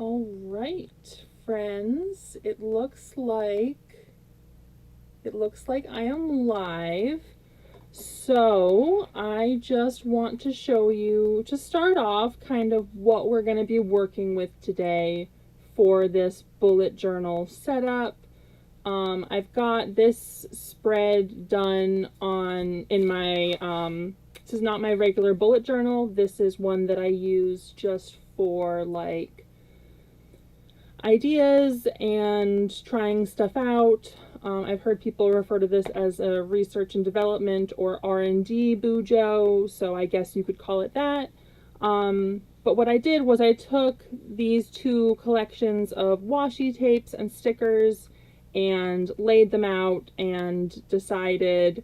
All right, friends, it looks like I am live. So I just want to show you, to start off, kind of what we're going to be working with today for this bullet journal setup. I've got this spread done in my, this is not my regular bullet journal. This is one that I use just for like ideas and trying stuff out. I've heard people refer to this as a research and development or R&D bujo, so I guess you could call it that. But what I did was I took these two collections of washi tapes and stickers and laid them out and decided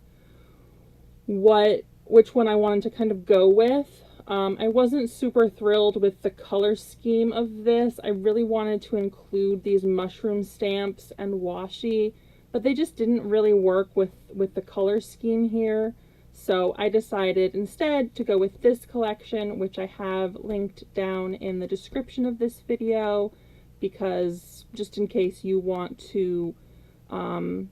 which one I wanted to kind of go with. I wasn't super thrilled with the color scheme of this. I really wanted to include these mushroom stamps and washi, but they just didn't really work with the color scheme here. So I decided instead to go with this collection, which I have linked down in the description of this video, because just in case you want to kind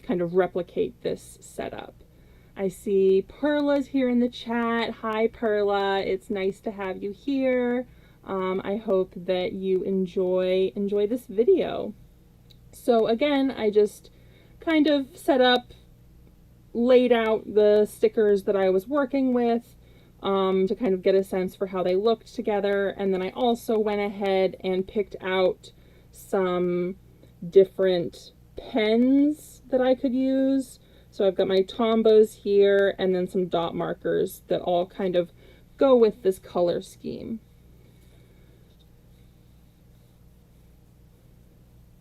of replicate this setup. I see Perla's here in the chat. Hi Perla, it's nice to have you here. I hope that you enjoy this video. So again, I just kind of laid out the stickers that I was working with to kind of get a sense for how they looked together, and then I also went ahead and picked out some different pens that I could use. So I've got my Tombos here and then some dot markers that all kind of go with this color scheme.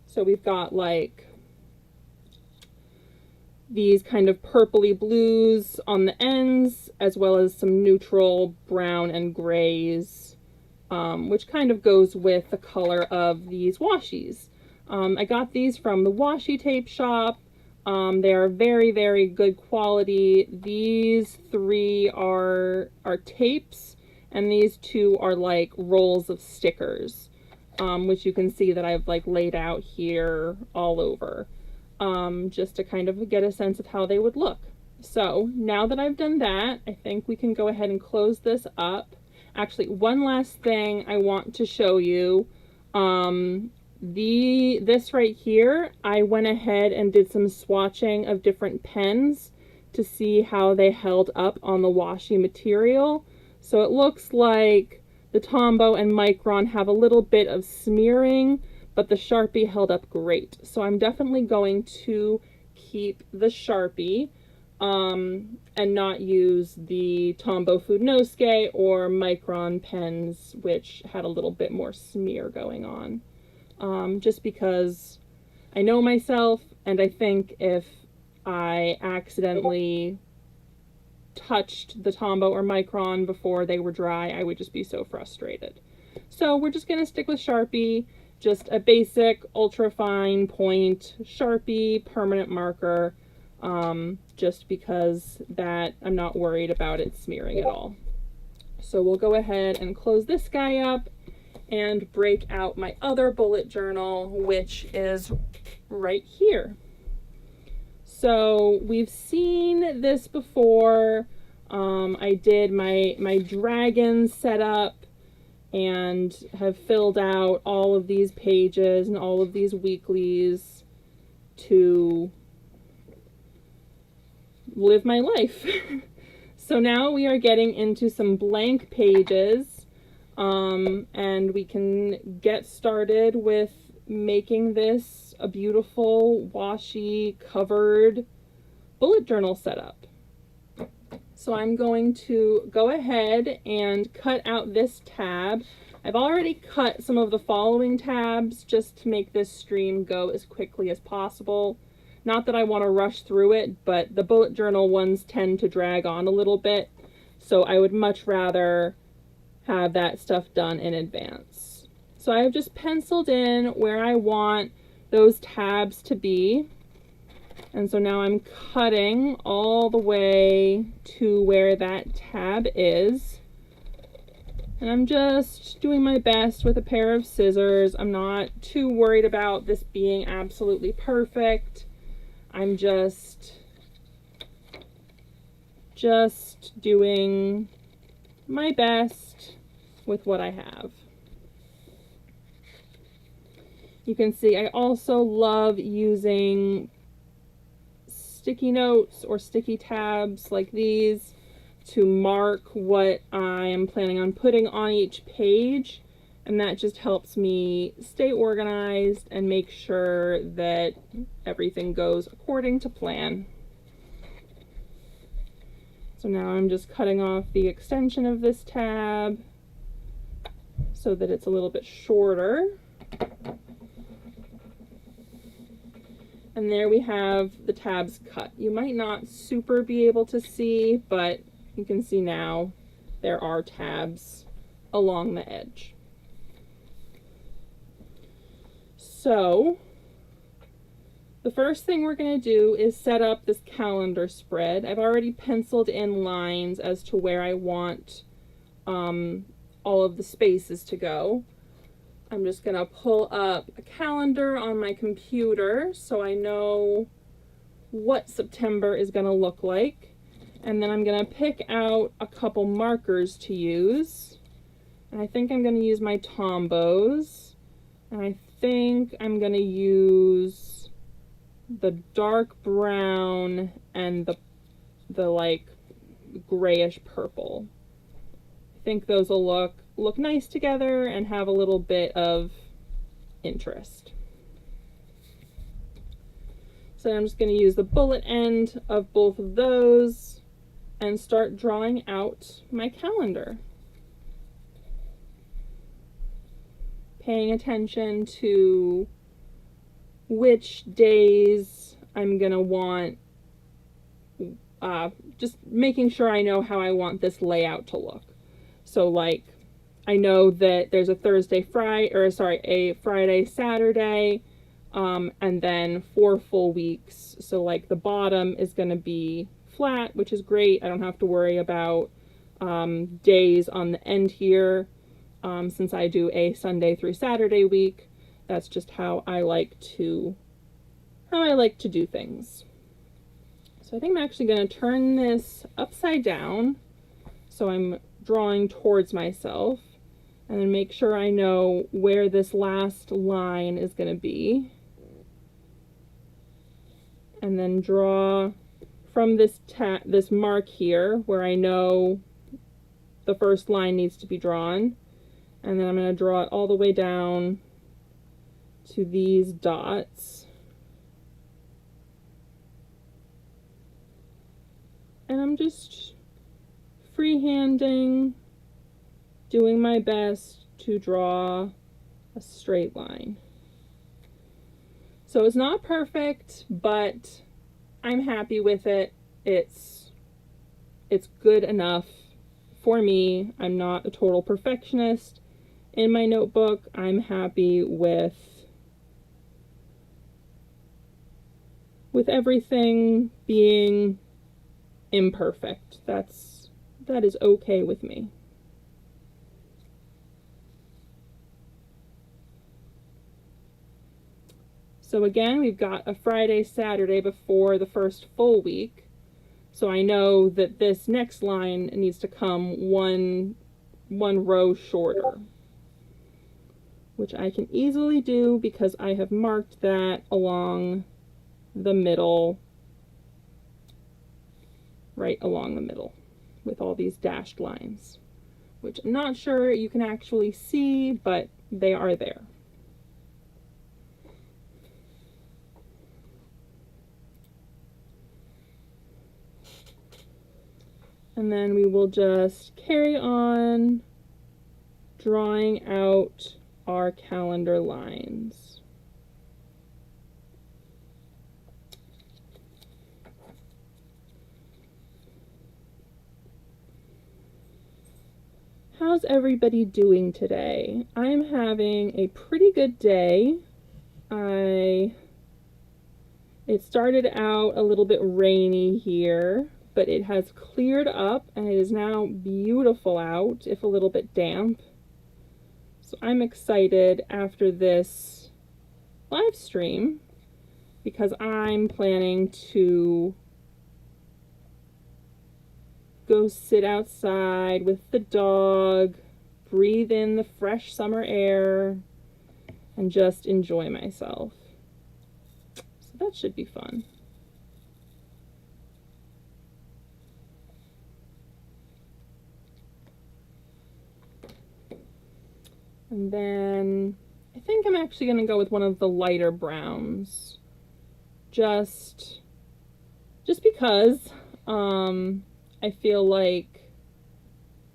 So we've got like these kind of purpley blues on the ends, as well as some neutral brown and grays, which kind of goes with the color of these washis. I got these from the washi tape shop. They are very, very good quality. These three are tapes, and these two are like rolls of stickers, which you can see that I've like laid out here all over, just to kind of get a sense of how they would look. So now that I've done that, I think we can go ahead and close this up. Actually, one last thing I want to show you. This right here, I went ahead and did some swatching of different pens to see how they held up on the washi material. So it looks like the Tombow and Micron have a little bit of smearing, but the Sharpie held up great. So I'm definitely going to keep the Sharpie and not use the Tombow Fudenosuke or Micron pens, which had a little bit more smear going on. Just because I know myself, and I think if I accidentally touched the Tombow or Micron before they were dry, I would just be so frustrated. So we're just going to stick with Sharpie, just a basic ultra fine point Sharpie permanent marker, just because that I'm not worried about it smearing at all. So we'll go ahead and close this guy up and break out my other bullet journal, which is right here. So we've seen this before. I did my dragon setup and have filled out all of these pages and all of these weeklies to live my life. So now we are getting into some blank pages. And we can get started with making this a beautiful washi covered bullet journal setup. So I'm going to go ahead and cut out this tab. I've already cut some of the following tabs just to make this stream go as quickly as possible. Not that I want to rush through it, but the bullet journal ones tend to drag on a little bit, so I would much rather have that stuff done in advance. So I have just penciled in where I want those tabs to be. And so now I'm cutting all the way to where that tab is. And I'm just doing my best with a pair of scissors. I'm not too worried about this being absolutely perfect. I'm just doing my best with what I have. You can see I also love using sticky notes or sticky tabs like these to mark what I am planning on putting on each page, and that just helps me stay organized and make sure that everything goes according to plan. So now I'm just cutting off the extension of this tab so that it's a little bit shorter. And there we have the tabs cut. You might not super be able to see, but you can see now there are tabs along the edge. So the first thing we're going to do is set up this calendar spread. I've already penciled in lines as to where I want all of the spaces to go. I'm just going to pull up a calendar on my computer so I know what September is going to look like. And then I'm going to pick out a couple markers to use. And I think I'm going to use my Tombows. And I think I'm going to use the dark brown and the like grayish purple. I think those will look nice together and have a little bit of interest. So I'm just going to use the bullet end of both of those and start drawing out my calendar. Paying attention to which days I'm going to want, just making sure I know how I want this layout to look. So like, I know that there's a a Friday, Saturday, and then 4 full weeks. So like the bottom is going to be flat, which is great. I don't have to worry about days on the end here, since I do a Sunday through Saturday week. That's just how I like to do things. So I think I'm actually going to turn this upside down so I'm drawing towards myself, and then make sure I know where this last line is going to be, and then draw from this mark here where I know the first line needs to be drawn, and then I'm going to draw it all the way down to these dots. And I'm just freehanding, doing my best to draw a straight line. So it's not perfect, but I'm happy with it. It's good enough for me. I'm not a total perfectionist in my notebook. I'm happy with everything being imperfect. That is okay with me. So again, we've got a Friday, Saturday before the first full week. So I know that this next line needs to come one row shorter, which I can easily do because I have marked that along the middle, right along the middle, with all these dashed lines, which I'm not sure you can actually see, but they are there. And then we will just carry on drawing out our calendar lines. How's everybody doing today? I'm having a pretty good day. It started out a little bit rainy here, but it has cleared up and it is now beautiful out, if a little bit damp. So I'm excited after this live stream because I'm planning to go sit outside with the dog, breathe in the fresh summer air, and just enjoy myself. So that should be fun. And then I think I'm actually going to go with one of the lighter browns. Just because I feel like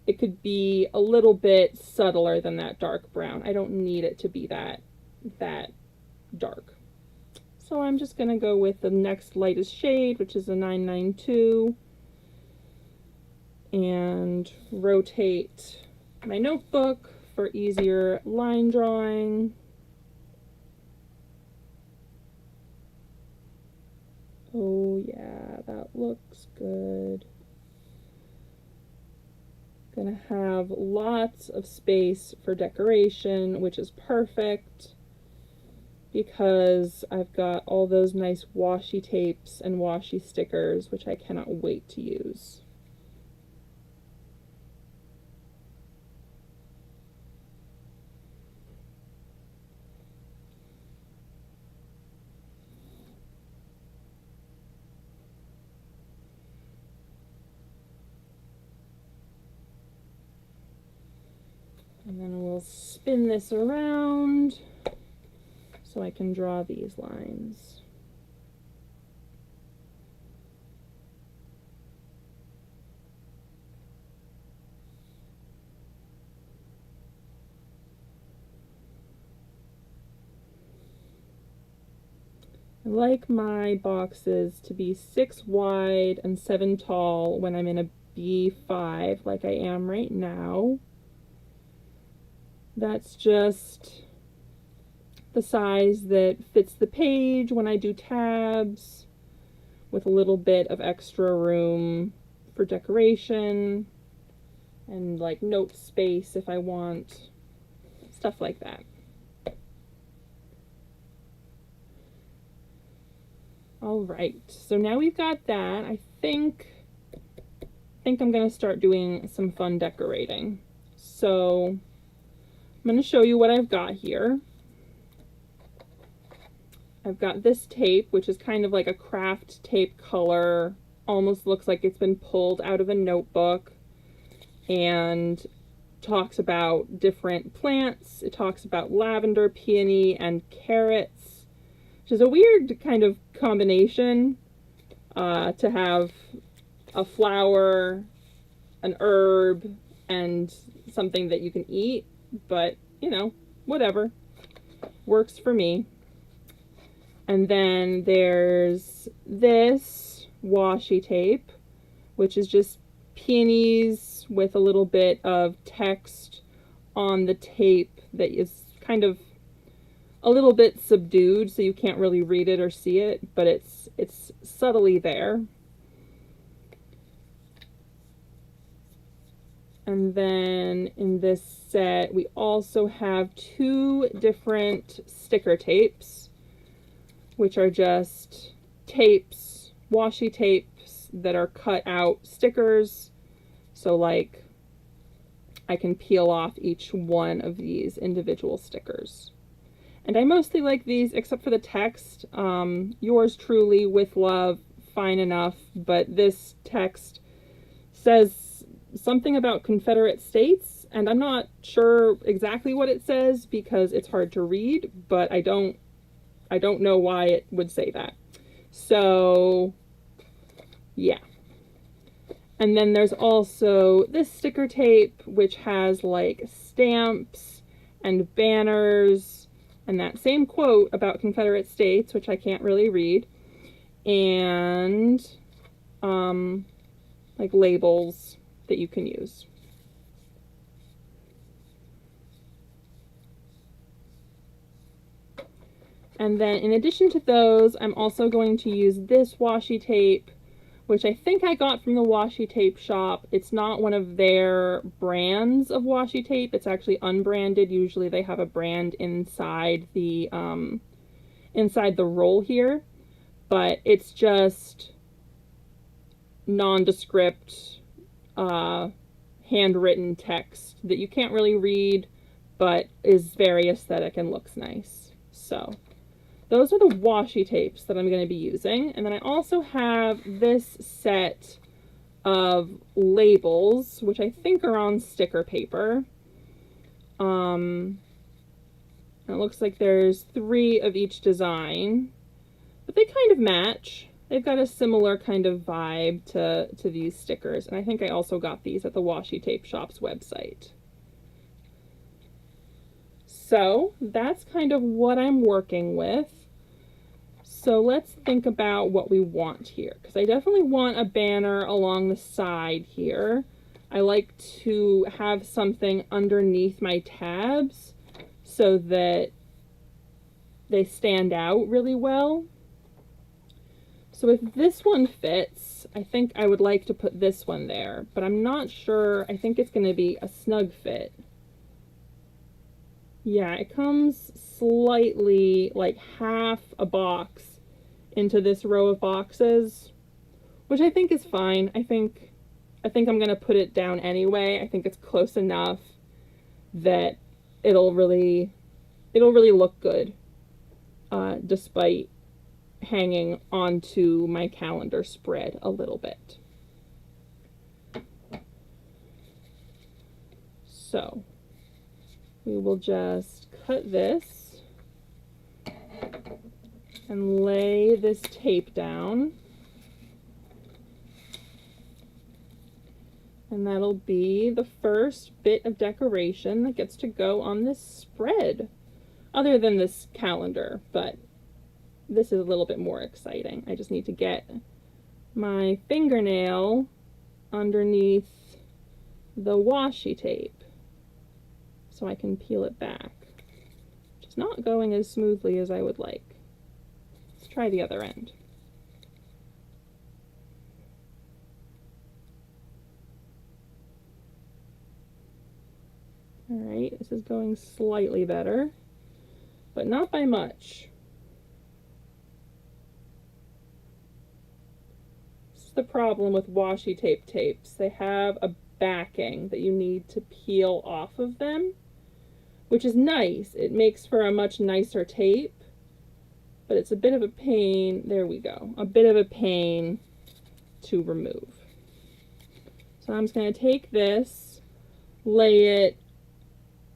it could be a little bit subtler than that dark brown. I don't need it to be that dark. So I'm just going to go with the next lightest shade, which is a 992, and rotate my notebook for easier line drawing. Oh yeah, that looks good. Gonna have lots of space for decoration, which is perfect because I've got all those nice washi tapes and washi stickers, which I cannot wait to use. And then we'll spin this around so I can draw these lines. I like my boxes to be 6 wide and 7 tall when I'm in a B5 like I am right now. That's just the size that fits the page when I do tabs, with a little bit of extra room for decoration and like note space if I want, stuff like that. All right, so now we've got that. I think I'm gonna start doing some fun decorating. So I'm going to show you what I've got here. I've got this tape, which is kind of like a craft tape color, almost looks like it's been pulled out of a notebook, and talks about different plants. It talks about lavender, peony, and carrots, which is a weird kind of combination to have a flower, an herb, and something that you can eat. But, you know, whatever. Works for me. And then there's this washi tape, which is just peonies with a little bit of text on the tape that is kind of a little bit subdued, so you can't really read it or see it, but it's subtly there. And then in this set, we also have 2 different sticker tapes, which are just tapes, washi tapes that are cut out stickers. So like I can peel off each one of these individual stickers. And I mostly like these, except for the text. Yours truly, with love, fine enough, but this text says something about Confederate States, and I'm not sure exactly what it says because it's hard to read, but I don't know why it would say that. So yeah. And then there's also this sticker tape, which has like stamps and banners and that same quote about Confederate States, which I can't really read, and like labels that you can use. And then in addition to those, I'm also going to use this washi tape, which I think I got from the washi tape shop. It's not one of their brands of washi tape. It's actually unbranded. Usually they have a brand inside the roll here, but it's just nondescript handwritten text that you can't really read, but is very aesthetic and looks nice. So those are the washi tapes that I'm going to be using. And then I also have this set of labels, which I think are on sticker paper. It looks like there's 3 of each design, but they kind of match. They've got a similar kind of vibe to these stickers. And I think I also got these at the Washi Tape Shop's website. So that's kind of what I'm working with. So let's think about what we want here, because I definitely want a banner along the side here. I like to have something underneath my tabs so that they stand out really well. So if this one fits, I think I would like to put this one there, but I'm not sure. I think it's going to be a snug fit. Yeah, it comes slightly, like half a box into this row of boxes, which I think is fine. I think I'm going to put it down anyway. I think it's close enough that it'll really look good, despite hanging onto my calendar spread a little bit. So we will just cut this and lay this tape down, and that'll be the first bit of decoration that gets to go on this spread, other than this calendar, but this is a little bit more exciting. I just need to get my fingernail underneath the washi tape so I can peel it back, which is not going as smoothly as I would like. Let's try the other end. All right, this is going slightly better, but not by much. The problem with washi tape tapes. They have a backing that you need to peel off of them, which is nice. It makes for a much nicer tape, but it's a bit of a pain. There we go. A bit of a pain to remove. So I'm just going to take this, lay it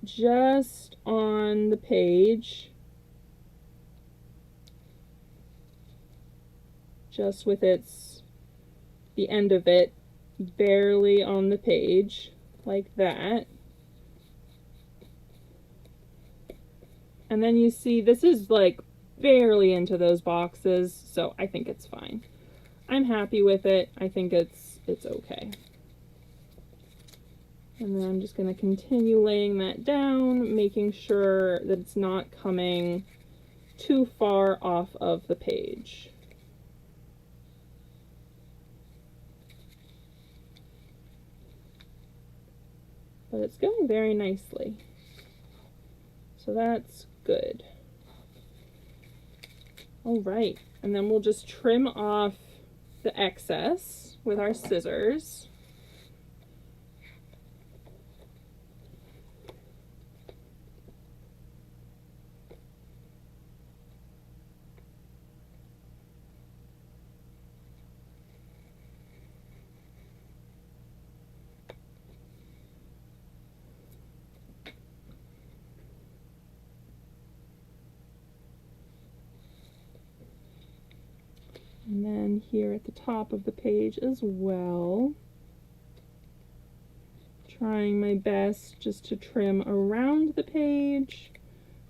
just on the page, just with the end of it barely on the page, like that. And then you see this is like barely into those boxes, so I think it's fine. I'm happy with it. I think it's okay. And then I'm just going to continue laying that down, making sure that it's not coming too far off of the page. But it's going very nicely. So that's good. All right, and then we'll just trim off the excess with our scissors. And then here at the top of the page as well, trying my best just to trim around the page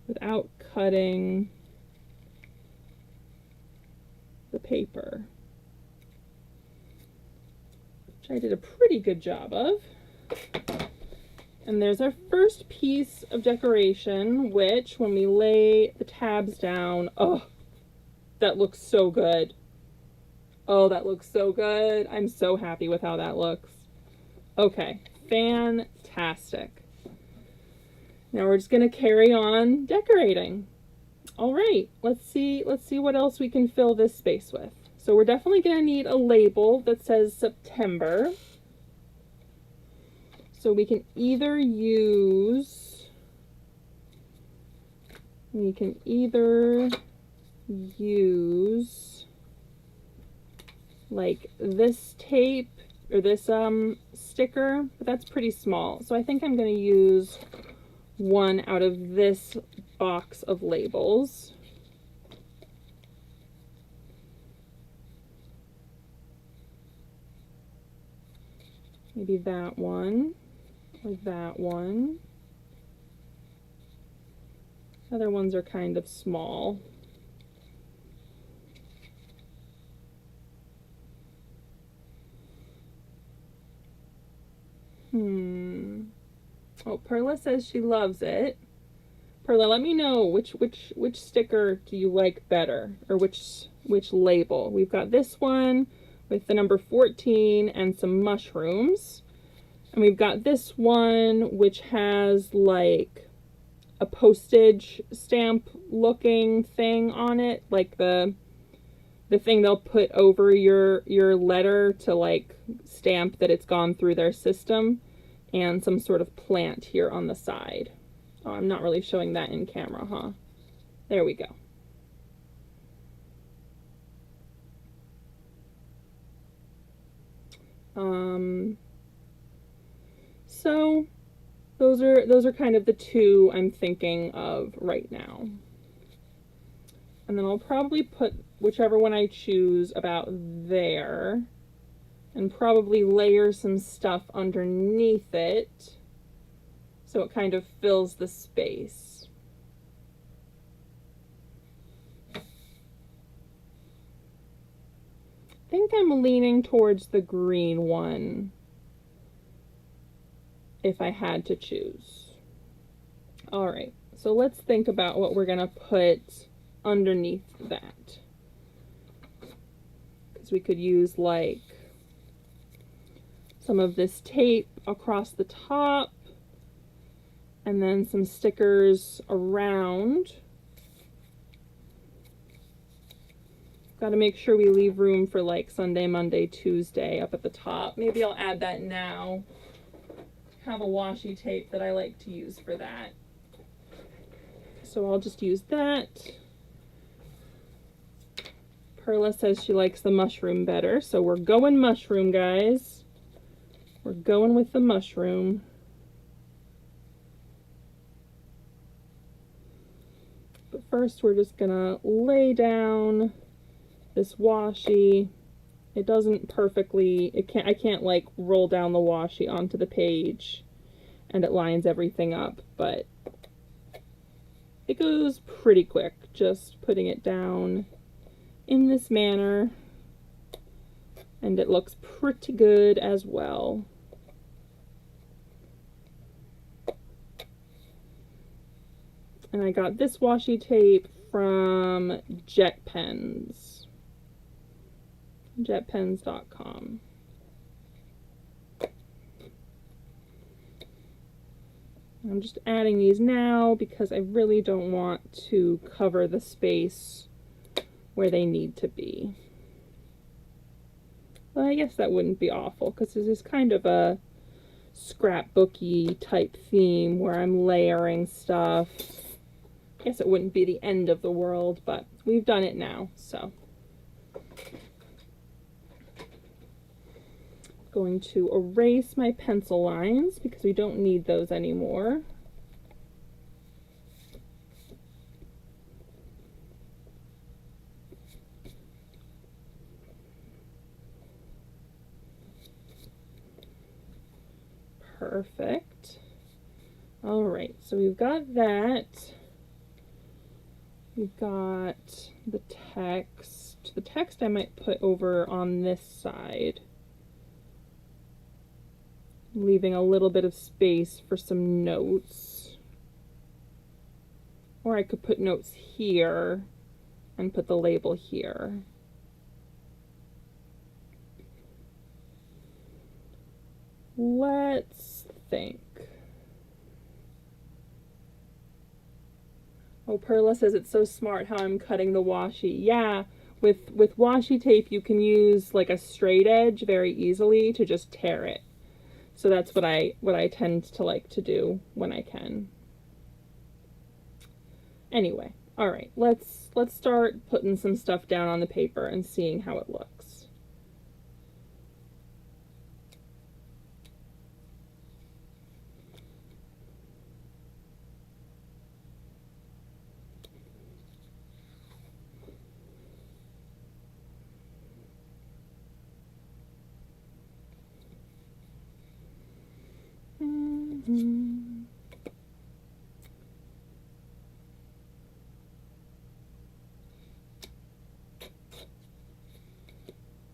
without cutting the paper, which I did a pretty good job of. And there's our first piece of decoration, which when we lay the tabs down, oh, that looks so good. Oh, that looks so good. I'm so happy with how that looks. Okay, fantastic. Now we're just gonna carry on decorating. All right, let's see what else we can fill this space with. So we're definitely gonna need a label that says September. So we can either use like this tape or this sticker, but that's pretty small. So I think I'm going to use one out of this box of labels. Maybe that one or that one. Other ones are kind of small. Oh, Perla says she loves it. Perla, let me know which sticker do you like better, or which label. We've got this one with the number 14 and some mushrooms. And we've got this one which has like a postage stamp looking thing on it, like the thing they'll put over your letter to like stamp that it's gone through their system, and some sort of plant here on the side. Oh, I'm not really showing that in camera, huh? There we go. So those are kind of the two I'm thinking of right now. And then I'll probably put whichever one I choose about there, and probably layer some stuff underneath it so it kind of fills the space. I think I'm leaning towards the green one if I had to choose. All right, so let's think about what we're gonna put underneath that. Because we could use like some of this tape across the top, and then some stickers around. Got to make sure we leave room for like Sunday, Monday, Tuesday up at the top. Maybe I'll add that now. Have a washi tape that I like to use for that. So I'll just use that. Perla says she likes the mushroom better, so we're going mushroom, guys. We're going with the mushroom. But first we're just gonna lay down this washi. It doesn't perfectly, I can't like roll down the washi onto the page and it lines everything up, but it goes pretty quick just putting it down in this manner, and it looks pretty good as well. And I got this washi tape from JetPens. JetPens.com. I'm just adding these now because I really don't want to cover the space where they need to be. Well, I guess that wouldn't be awful because this is kind of a scrapbooky type theme where I'm layering stuff. I guess it wouldn't be the end of the world, but we've done it now, so. Going to erase my pencil lines because we don't need those anymore. Perfect. All right, so we've got that. We've got the text. The text I might put over on this side, leaving a little bit of space for some notes. Or I could put notes here and put the label here. Let's think. Oh, Perla says it's so smart how I'm cutting the washi. Yeah, with washi tape you can use like a straight edge very easily to just tear it. So that's what I tend to like to do when I can. Anyway, all right, let's start putting some stuff down on the paper and seeing how it looks.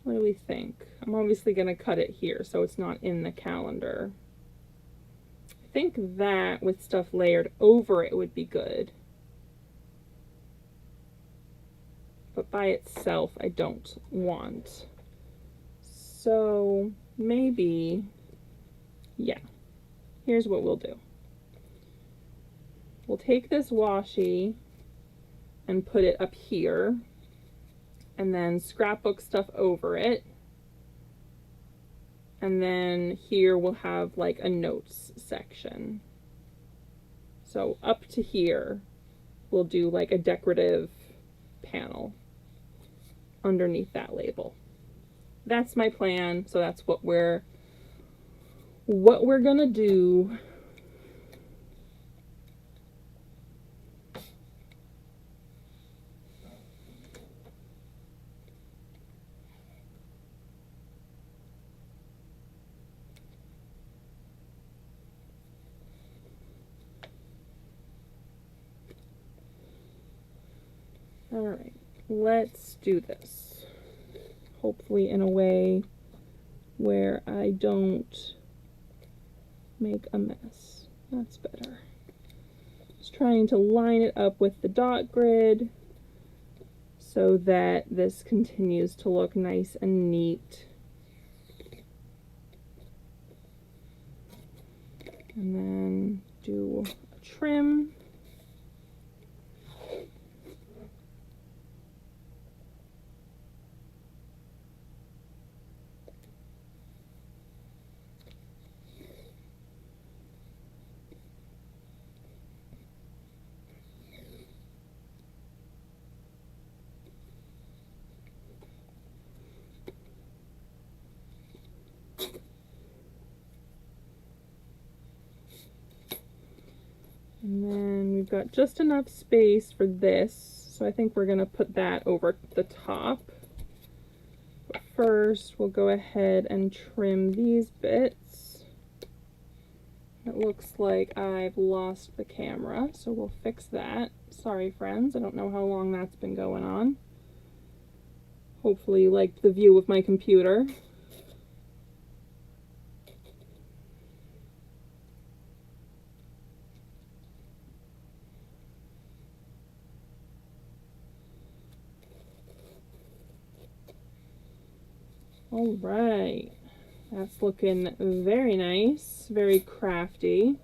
What do we think? I'm obviously going to cut it here so it's not in the calendar. I think that with stuff layered over it would be good. But by itself I don't want. So maybe, yeah, here's what we'll do. We'll take this washi and put it up here, and then scrapbook stuff over it. And then here we'll have like a notes section. So up to here, we'll do like a decorative panel underneath that label. That's my plan. So that's what we're gonna do. All right, let's do this. Hopefully in a way where I don't make a mess. That's better. Just trying to line it up with the dot grid so that this continues to look nice and neat. And then do a trim. And then we've got just enough space for this, so I think we're going to put that over the top. But first, we'll go ahead and trim these bits. It looks like I've lost the camera, so we'll fix that. Sorry, friends, I don't know how long that's been going on. Hopefully you liked the view of my computer. All right, that's looking very nice, very crafty.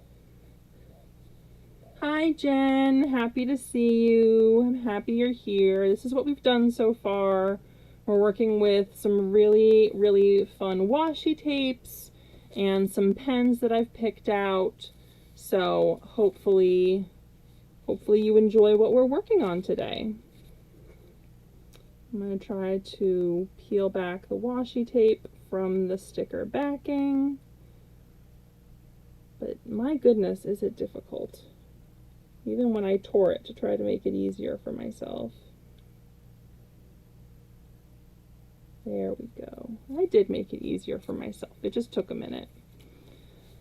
Hi Jen, happy to see you. I'm happy you're here. This is what we've done so far. We're working with some really fun washi tapes and some pens that I've picked out. So hopefully you enjoy what we're working on today. I'm going to try to peel back the washi tape from the sticker backing. But my goodness, is it difficult. Even when I tore it to try to make it easier for myself. There we go. I did make it easier for myself. It just took a minute.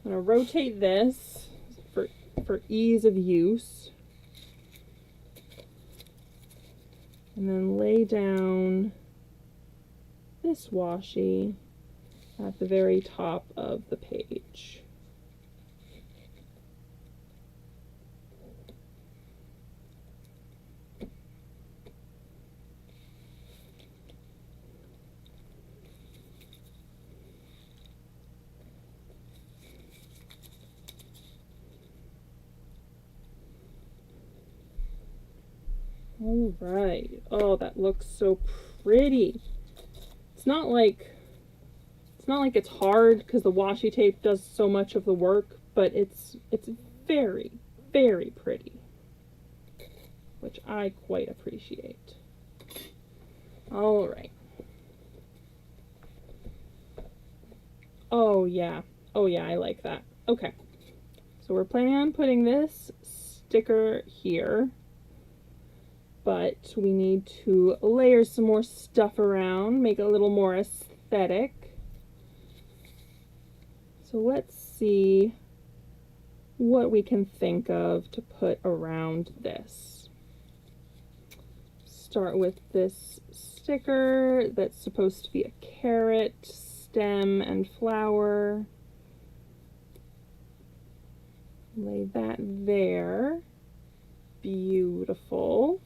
I'm going to rotate this for ease of use. And then lay down this washi at the very top of the page. All right. Oh, that looks so pretty. It's not like it's hard because the washi tape does so much of the work, but it's very, very pretty, which I quite appreciate. All right. Oh yeah. Oh yeah, I like that. Okay. So we're planning on putting this sticker here, but we need to layer some more stuff around, make it a little more aesthetic. So let's see what we can think of to put around this. Start with this sticker that's supposed to be a carrot, stem, and flower. Lay that there. Beautiful.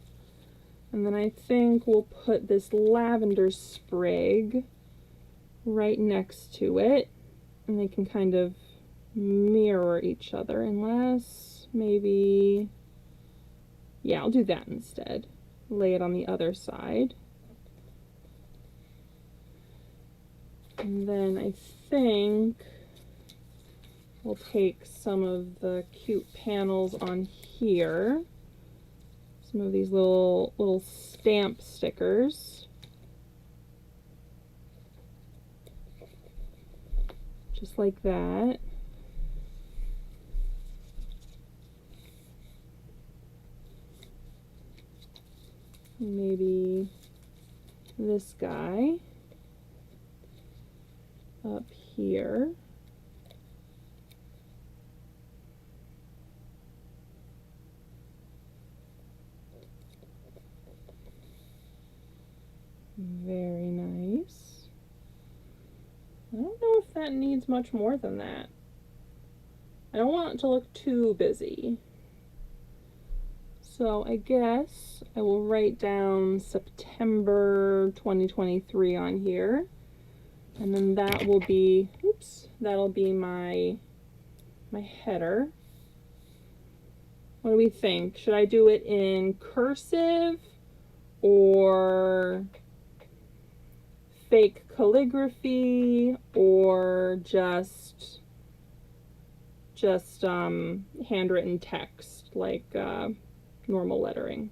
And then I think we'll put this lavender sprig right next to it. And they can kind of mirror each other, unless maybe, yeah, I'll do that instead. Lay it on the other side. And then I think we'll take some of the cute panels on here. Some of these little stamp stickers. Just like that. Maybe this guy up here. Very nice. I don't know if that needs much more than that. I don't want it to look too busy. So I guess I will write down September 2023 on here. And then that will be, oops, that'll be my header. What do we think? Should I do it in cursive or fake calligraphy or just handwritten text like normal lettering?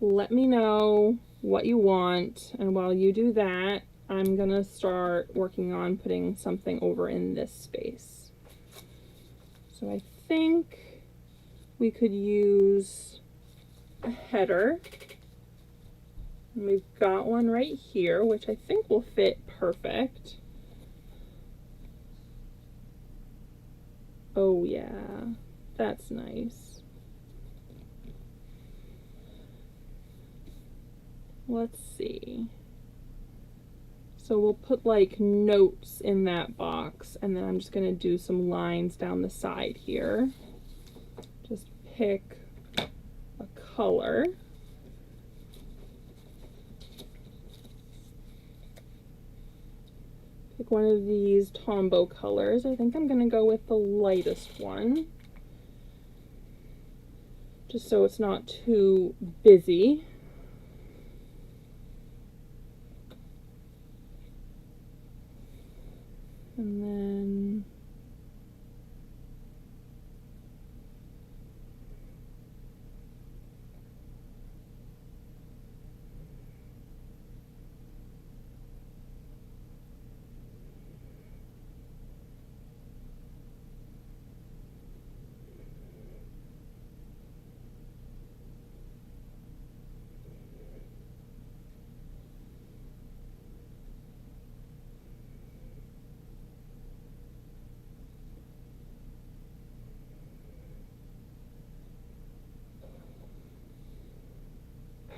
Let me know what you want, and while you do that, I'm gonna start working on putting something over in this space. So I think we could use a header. And we've got one right here, which I think will fit perfect. Oh yeah, that's nice. Let's see. So we'll put like notes in that box, and then I'm just gonna do some lines down the side here. Just pick a color. Pick one of these Tombow colors. I think I'm gonna go with the lightest one, just so it's not too busy. And then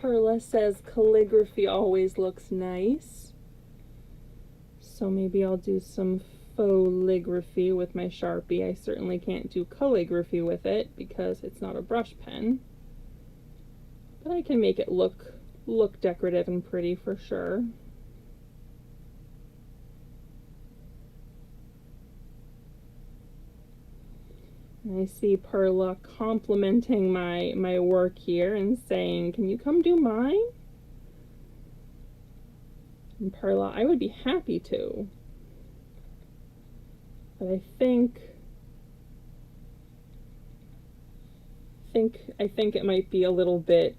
Perla says calligraphy always looks nice. So maybe I'll do some faux-ligraphy with my Sharpie. I certainly can't do calligraphy with it because it's not a brush pen. But I can make it look decorative and pretty for sure. And I see Perla complimenting my work here and saying, "Can you come do mine?" And Perla, I would be happy to. But I think it might be a little bit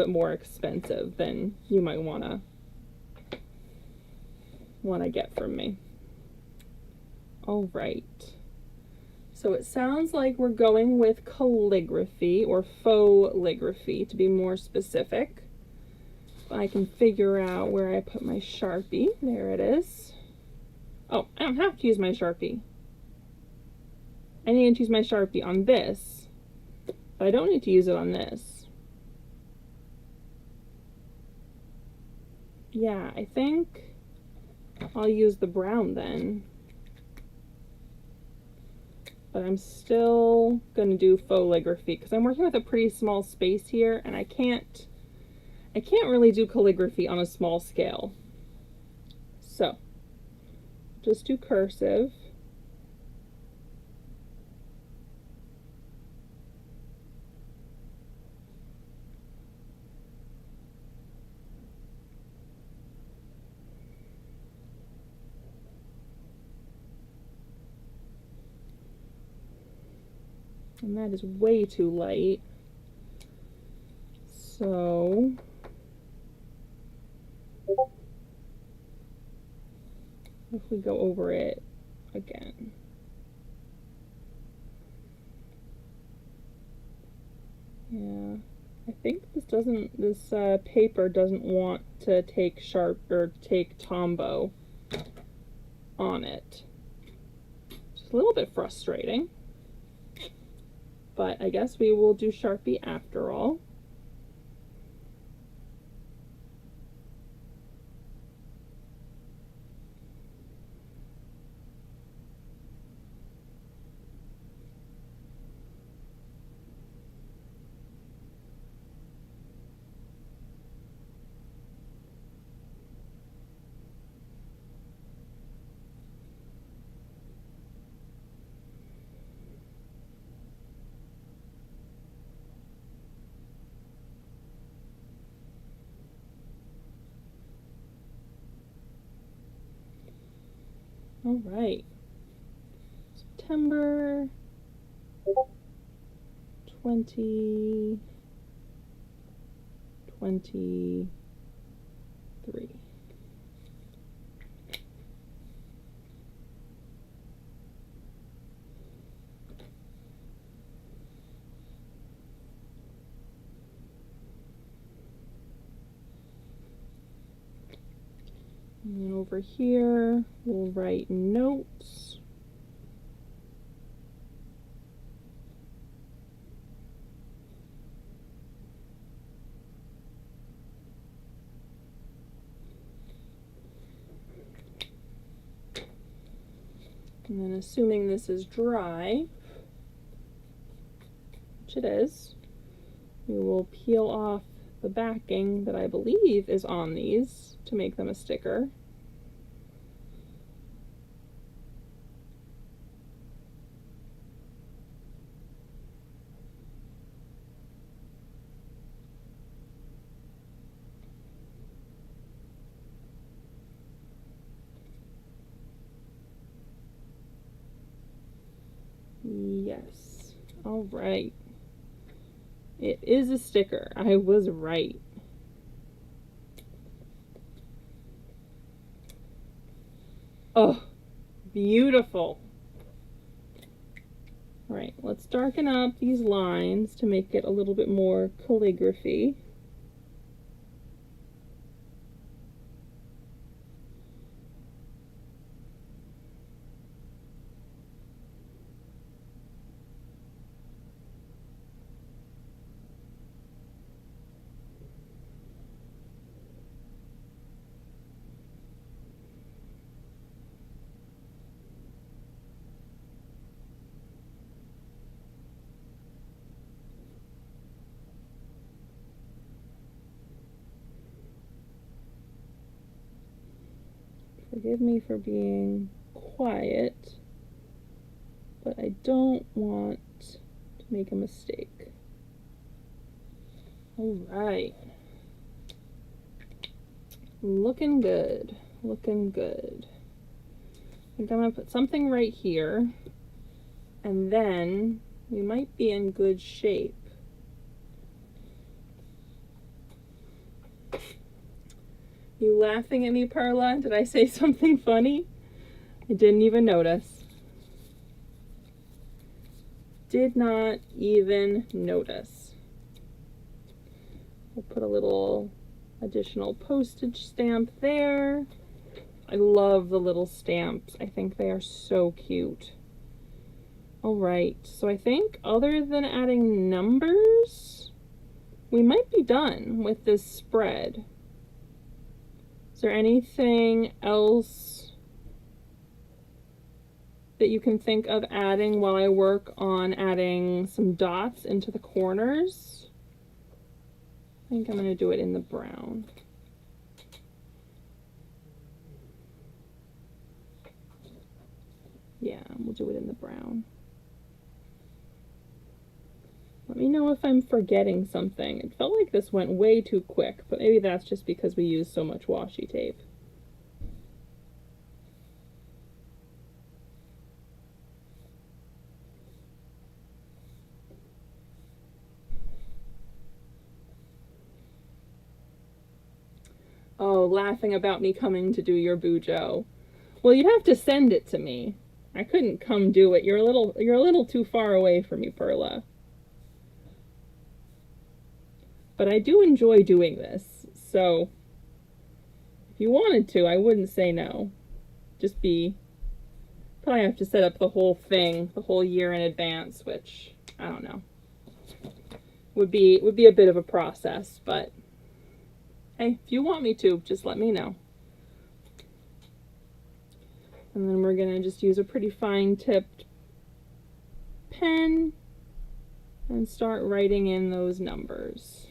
more expensive than you might wanna get from me. All right. So it sounds like we're going with calligraphy, or faux calligraphy to be more specific. I can figure out where I put my Sharpie. There it is. Oh, I don't have to use my Sharpie. I need to use my Sharpie on this, but I don't need to use it on this. Yeah, I think I'll use the brown then. But I'm still gonna do faux calligraphy because I'm working with a pretty small space here, and I can't really do calligraphy on a small scale. So just do cursive. And that is way too light. So if we go over it again. Yeah, I think this paper doesn't want to take Tombow on it. It's a little bit frustrating. But I guess we will do Sharpie after all. All right. September 2023. And then over here, we'll write notes. And then assuming this is dry, which it is, we will peel off the backing that I believe is on these to make them a sticker. Yes. All right. It is a sticker. I was right. Oh, beautiful. All right, let's darken up these lines to make it a little bit more calligraphy. Forgive me for being quiet. but I don't want to make a mistake. All right. Looking good, looking good. I think I'm gonna put something right here, and then we might be in good shape. You laughing at me, Perla? Did I say something funny? I didn't even notice. Did not even notice. We'll put a little additional postage stamp there. I love the little stamps. I think they are so cute. All right, so I think other than adding numbers, we might be done with this spread. Is there anything else that you can think of adding while I work on adding some dots into the corners? I think I'm going to do it in the brown. Yeah, we'll do it in the brown. Let me know if I'm forgetting something. It felt like this went way too quick, but maybe that's just because we use so much washi tape. Oh, laughing about me coming to do your bujo. Well, you'd have to send it to me. I couldn't come do it. You're a little too far away from me, Perla. But I do enjoy doing this, so if you wanted to, I wouldn't say no. Probably have to set up the whole thing, the whole year in advance, which, I don't know, would be a bit of a process, but hey, if you want me to, just let me know. And then we're gonna just use a pretty fine tipped pen and start writing in those numbers.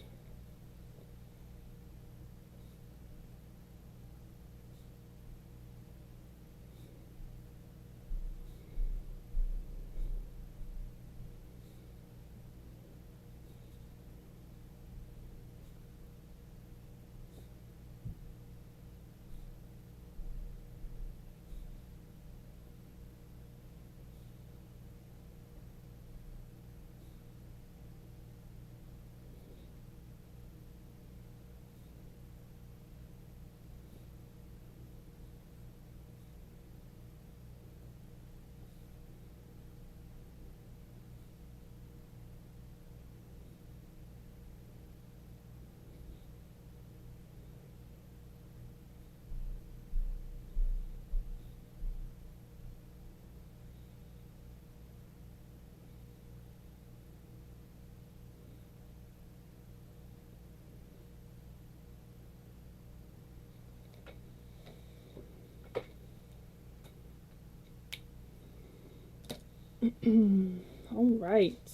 All right.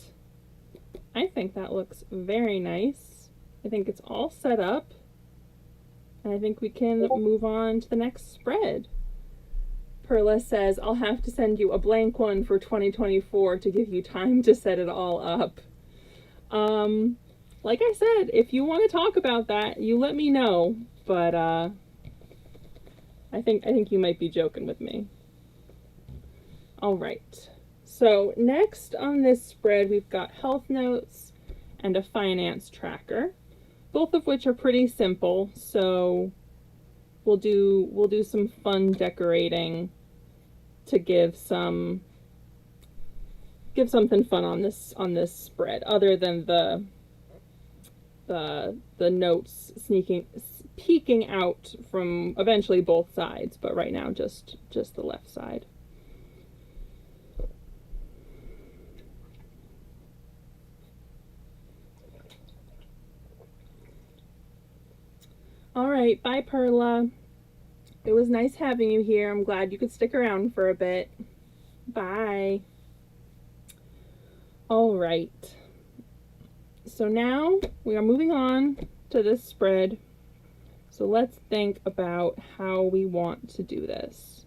I think that looks very nice. I think it's all set up. And I think we can move on to the next spread. Perla says, I'll have to send you a blank one for 2024 to give you time to set it all up. Like I said, if you want to talk about that, you let me know. But I think you might be joking with me. All right. So next on this spread, we've got health notes and a finance tracker, both of which are pretty simple. So we'll do some fun decorating to give something fun on this spread, other than the notes peeking out from eventually both sides, but right now just the left side. All right, bye, Perla. It was nice having you here. I'm glad you could stick around for a bit. Bye. All right. So now we are moving on to this spread. So let's think about how we want to do this.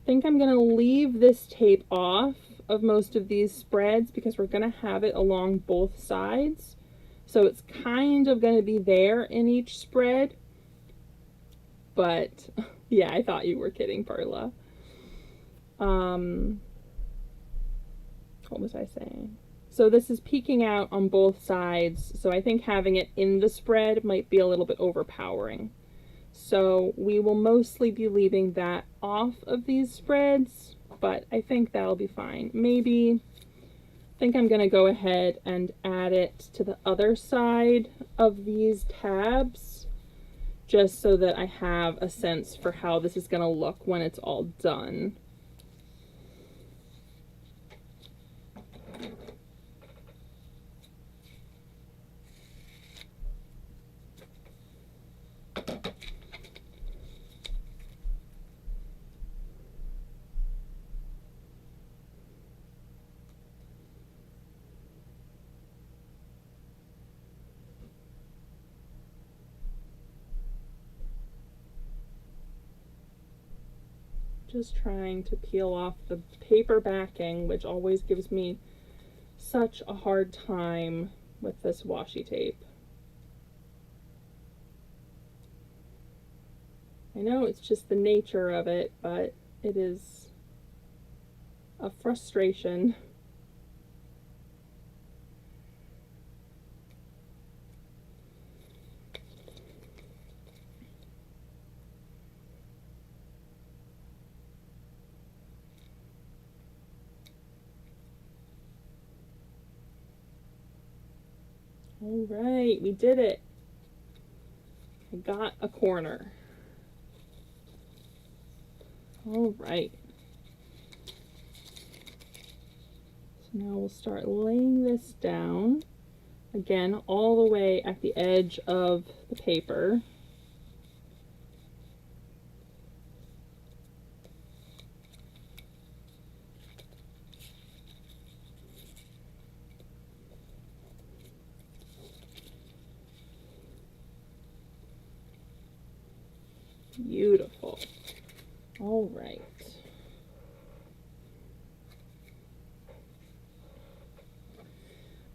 I think I'm going to leave this tape off of most of these spreads because we're going to have it along both sides. So it's kind of going to be there in each spread. But yeah, I thought you were kidding, Perla. What was I saying? So this is peeking out on both sides. So I think having it in the spread might be a little bit overpowering. So we will mostly be leaving that off of these spreads, but I think that'll be fine. Maybe, I think I'm going to go ahead and add it to the other side of these tabs, just so that I have a sense for how this is going to look when it's all done. Just trying to peel off the paper backing, which always gives me such a hard time with this washi tape. I know it's just the nature of it, but it is a frustration. All right, we did it. I got a corner. All right. So now we'll start laying this down. Again, all the way at the edge of the paper. Beautiful. All right.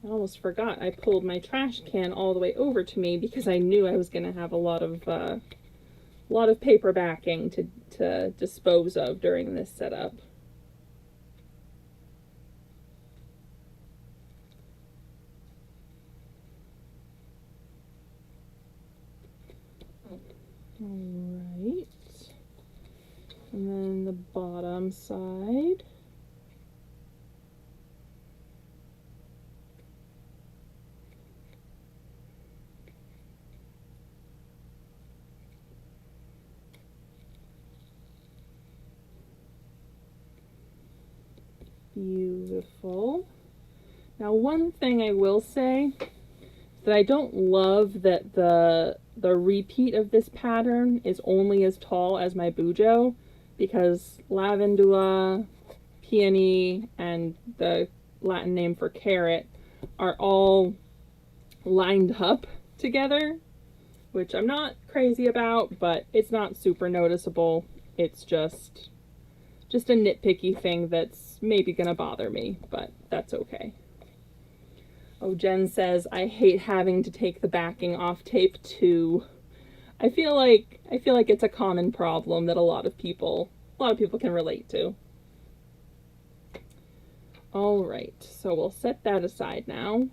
I almost forgot I pulled my trash can all the way over to me because I knew I was going to have a lot of paper backing to dispose of during this setup. Alright, and then the bottom side. Beautiful. Now, one thing I will say is that I don't love that the repeat of this pattern is only as tall as my bujo, because lavandula, peony, and the Latin name for carrot are all lined up together, which I'm not crazy about, but it's not super noticeable. It's just a nitpicky thing that's maybe gonna bother me, but that's okay. Oh, Jen says, I hate having to take the backing off tape too. I feel like it's a common problem that a lot of people can relate to. All right, so we'll set that aside now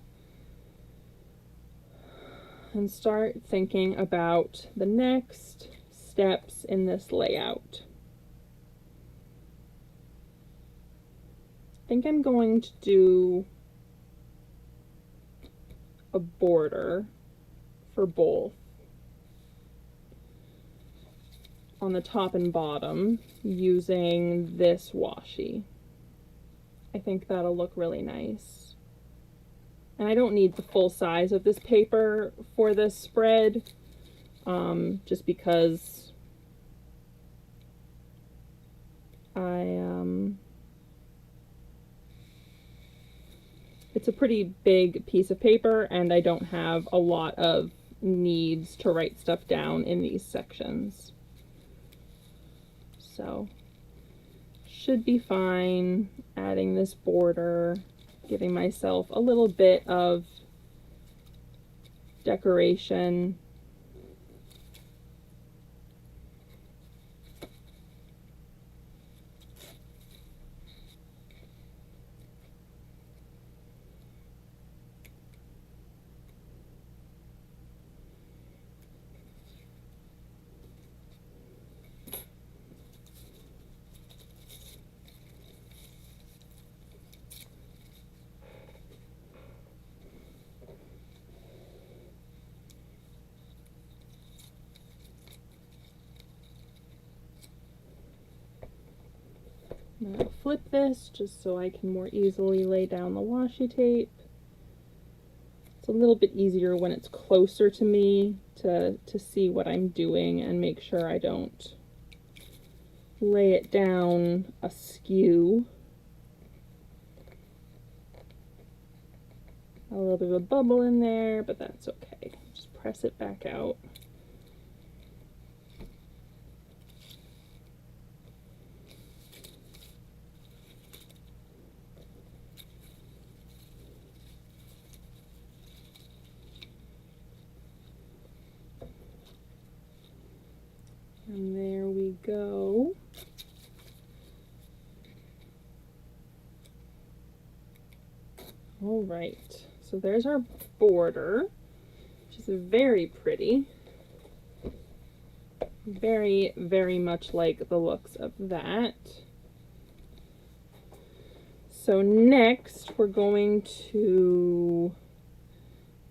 and start thinking about the next steps in this layout. I think I'm going to do a border for both on the top and bottom using this washi. I think that'll look really nice. And I don't need the full size of this paper for this spread, just because it's a pretty big piece of paper and I don't have a lot of needs to write stuff down in these sections. So should be fine. adding this border, giving myself a little bit of decoration. I'm going to flip this just so I can more easily lay down the washi tape. It's a little bit easier when it's closer to me to see what I'm doing and make sure I don't lay it down askew. A little bit of a bubble in there, but that's okay. Just press it back out. And there we go. All right, so there's our border, which is very pretty. Very, very much like the looks of that. So next we're going to,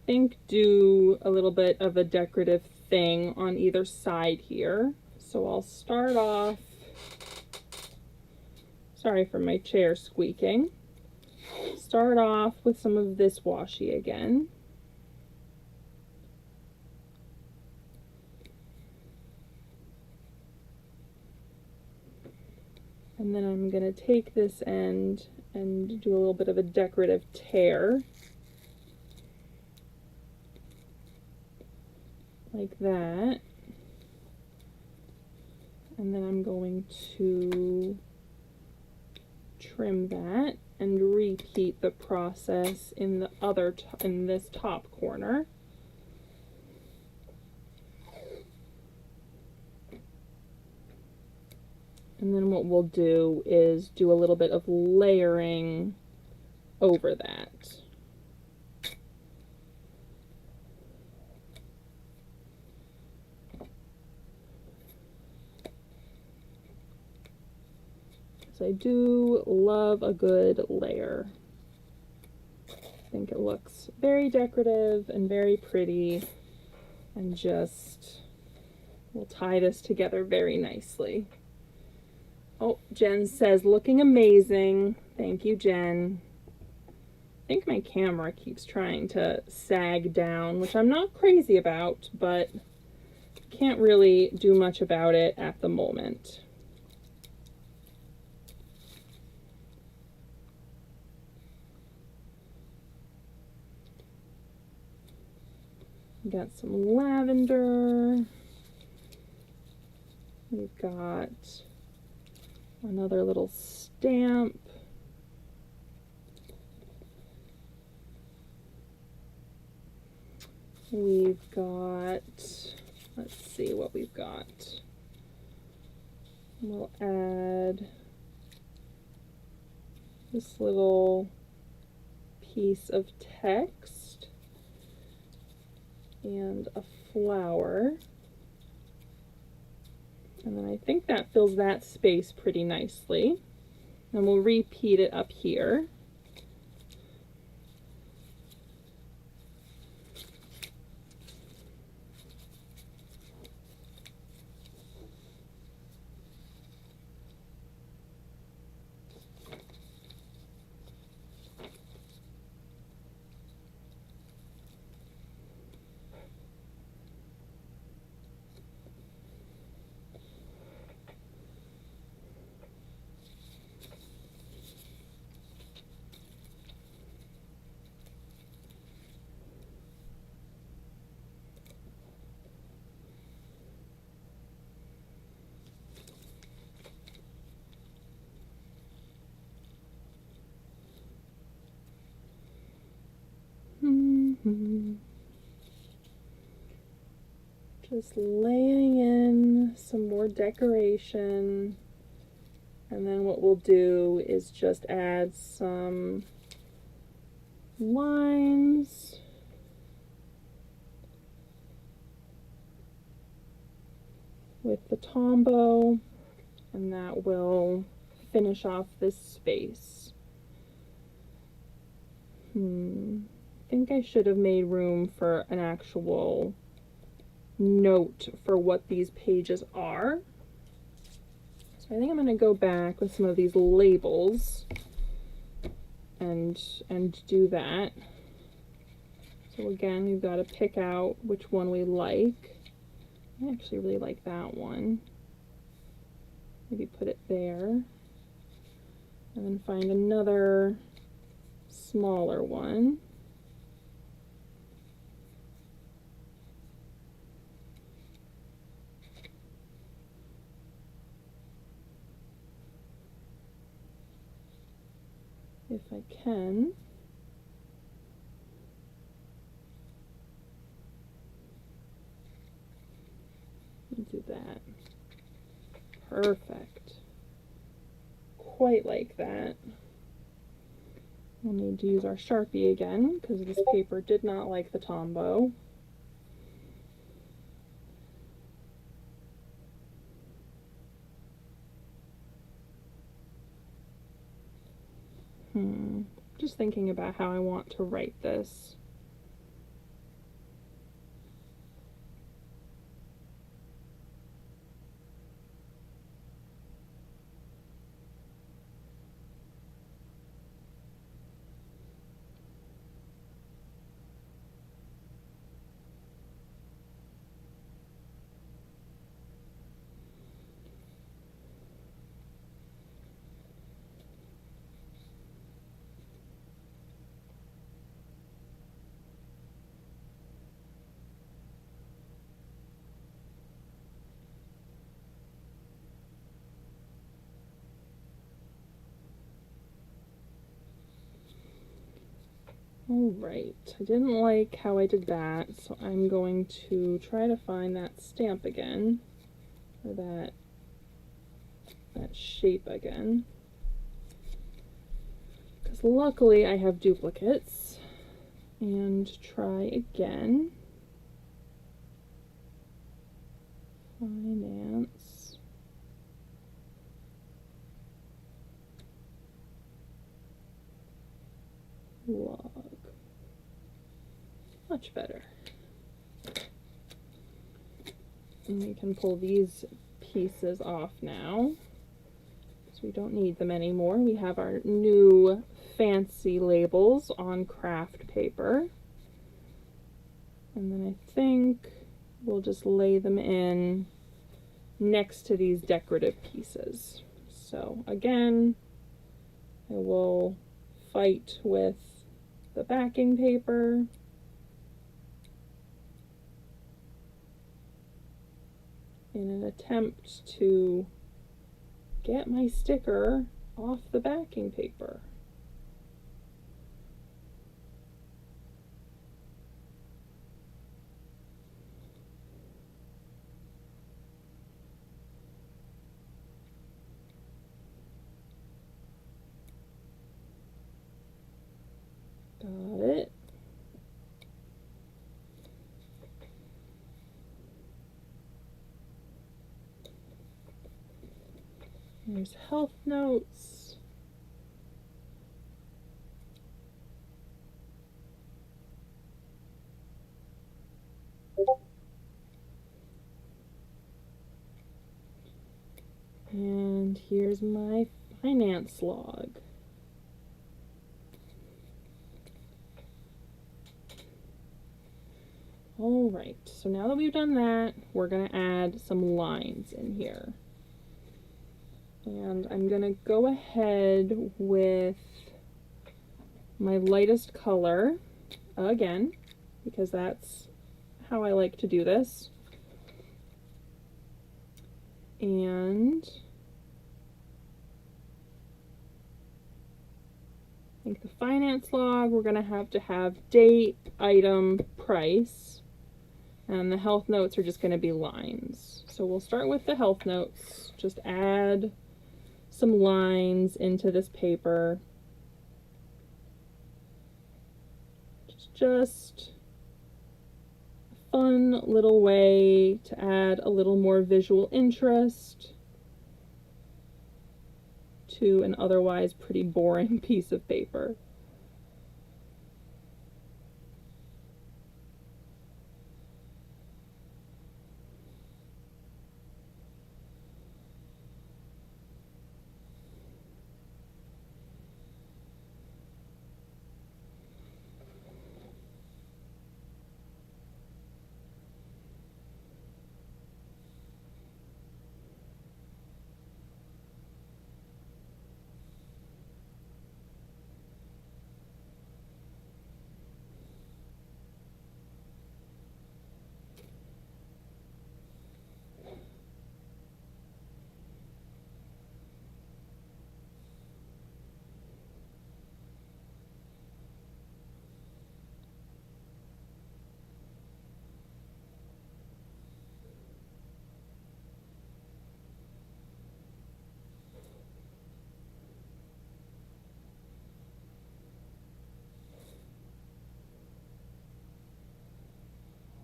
I think, do a little bit of a decorative thing on either side here. So I'll start off, sorry for my chair squeaking, start off with some of this washi again. And then I'm going to take this end and do a little bit of a decorative tear. Like that. And then I'm going to trim that and repeat the process in the other in this top corner. And then what we'll do is do a little bit of layering over that. So I do love a good layer. I think it looks very decorative and very pretty, and just will tie this together very nicely. Oh, Jen says, looking amazing. Thank you, Jen. I think my camera keeps trying to sag down, which I'm not crazy about, but can't really do much about it at the moment. We got some lavender. We've got another little stamp. We've got, let's see what we've got. We'll add this little piece of text and a flower. And then I think that fills that space pretty nicely. And we'll repeat it up here. Just laying in some more decoration. And then what we'll do is just add some lines. With the Tombow, and that will finish off this space. I think I should have made room for an actual note for what these pages are. So I think I'm going to go back with some of these labels and do that. So again, we've got to pick out which one we like. I actually really like that one. Maybe put it there. And then find another smaller one. If I can. Do that. Perfect. Quite like that. We'll need to use our Sharpie again because this paper did not like the Tombow. Just thinking about how I want to write this. Alright, I didn't like how I did that, so I'm going to try to find that stamp again, or that shape again. Because luckily I have duplicates. And try again. Finance. Log. Much better. And we can pull these pieces off now, because we don't need them anymore. We have our new fancy labels on craft paper. And then I think we'll just lay them in next to these decorative pieces. So again, I will fight with the backing paper. In an attempt to get my sticker off the backing paper. Got it. There's health notes. And here's my finance log. All right, so now that we've done that, we're going to add some lines in here. And I'm going to go ahead with my lightest color again, because that's how I like to do this. And I think the finance log, we're going to have date, item, price. And the health notes are just going to be lines. So we'll start with the health notes. Just add some lines into this paper. It's just a fun little way to add a little more visual interest to an otherwise pretty boring piece of paper.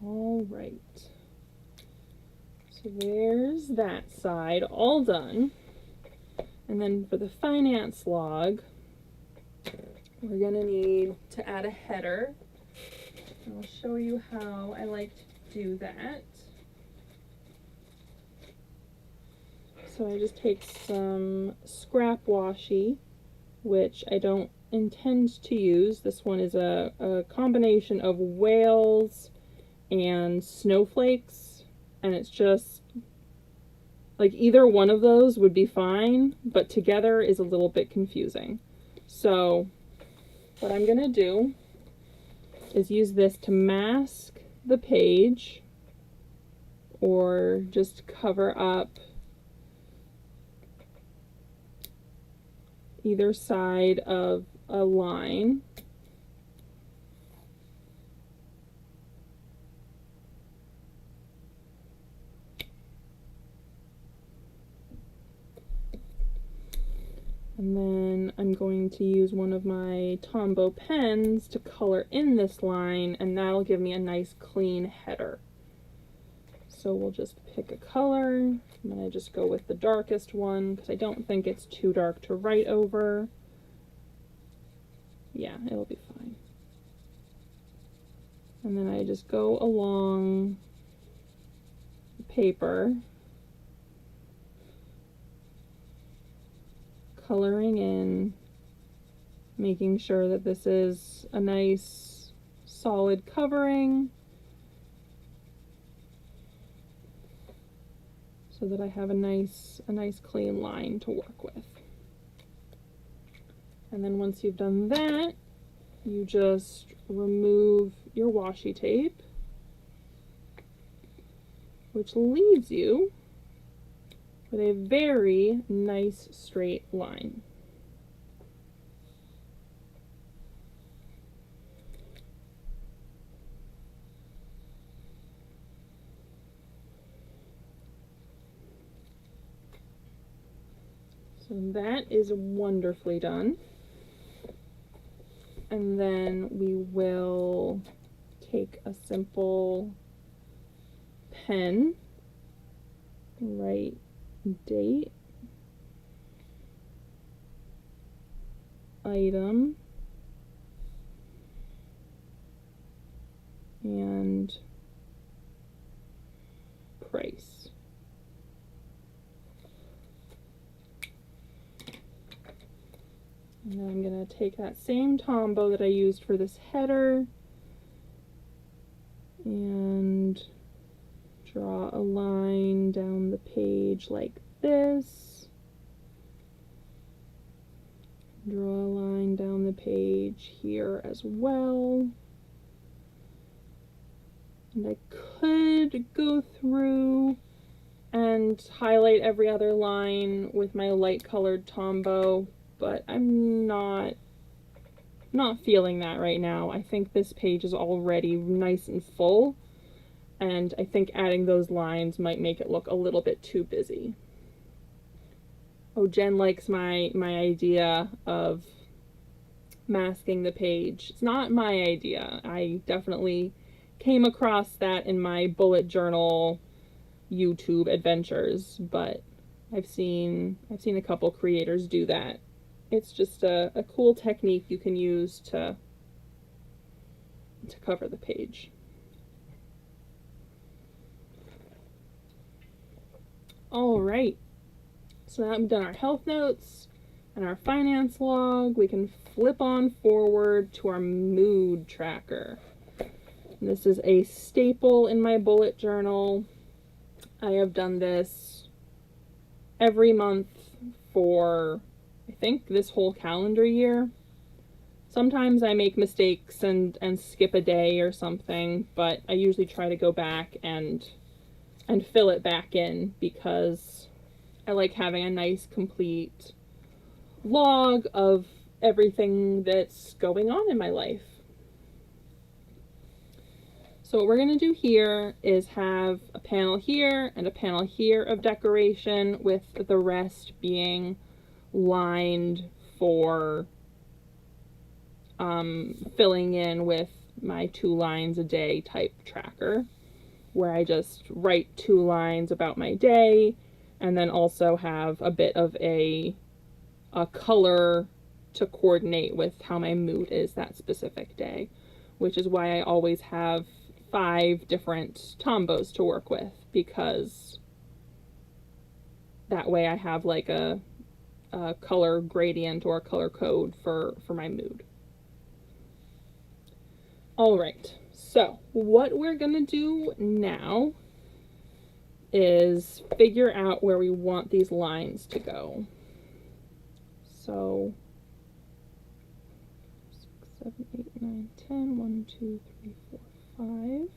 All right, so there's that side all done. And then for the finance log, we're gonna need to add a header. I'll show you how I like to do that. So I just take some scrap washi, which I don't intend to use. This one is a combination of whales and snowflakes, and it's just like either one of those would be fine, but together is a little bit confusing. So what I'm gonna do is use this to mask the page or just cover up either side of a line. And then I'm going to use one of my Tombow pens to color in this line, and that'll give me a nice clean header. So we'll just pick a color. I'm going to just go with the darkest one because I don't think it's too dark to write over. Yeah, it'll be fine. And then I just go along the paper, coloring in, making sure that this is a nice solid covering so that I have a nice clean line to work with. And then once you've done that, you just remove your washi tape, which leaves you with a very nice straight line. So that is wonderfully done. And then we will take a simple pen, write date, item, and price. And then I'm going to take that same Tombow that I used for this header and draw a line down the page like this. Draw a line down the page here as well. And I could go through and highlight every other line with my light colored Tombow, but I'm not feeling that right now. I think this page is already nice and full, and I think adding those lines might make it look a little bit too busy. Oh, Jen likes my idea of masking the page. It's not my idea. I definitely came across that in my bullet journal YouTube adventures, but I've seen a couple creators do that. It's just a cool technique you can use to cover the page. All right, so now we've done our health notes and our finance log. We can flip on forward to our mood tracker. This is a staple in my bullet journal. I have done this every month for, I think, this whole calendar year. Sometimes I make mistakes and skip a day or something, but I usually try to go back and fill it back in because I like having a nice complete log of everything that's going on in my life. So what we're going to do here is have a panel here and a panel here of decoration, with the rest being lined for filling in with my 2 lines a day type tracker, where I just write 2 lines about my day and then also have a bit of a color to coordinate with how my mood is that specific day, which is why I always have 5 different tombos to work with, because that way I have like a color gradient or a color code for my mood. All right, so what we're gonna do now is figure out where we want these lines to go. So 6, 7, 8, 9, 10, 1, 2, 3, 4, 5.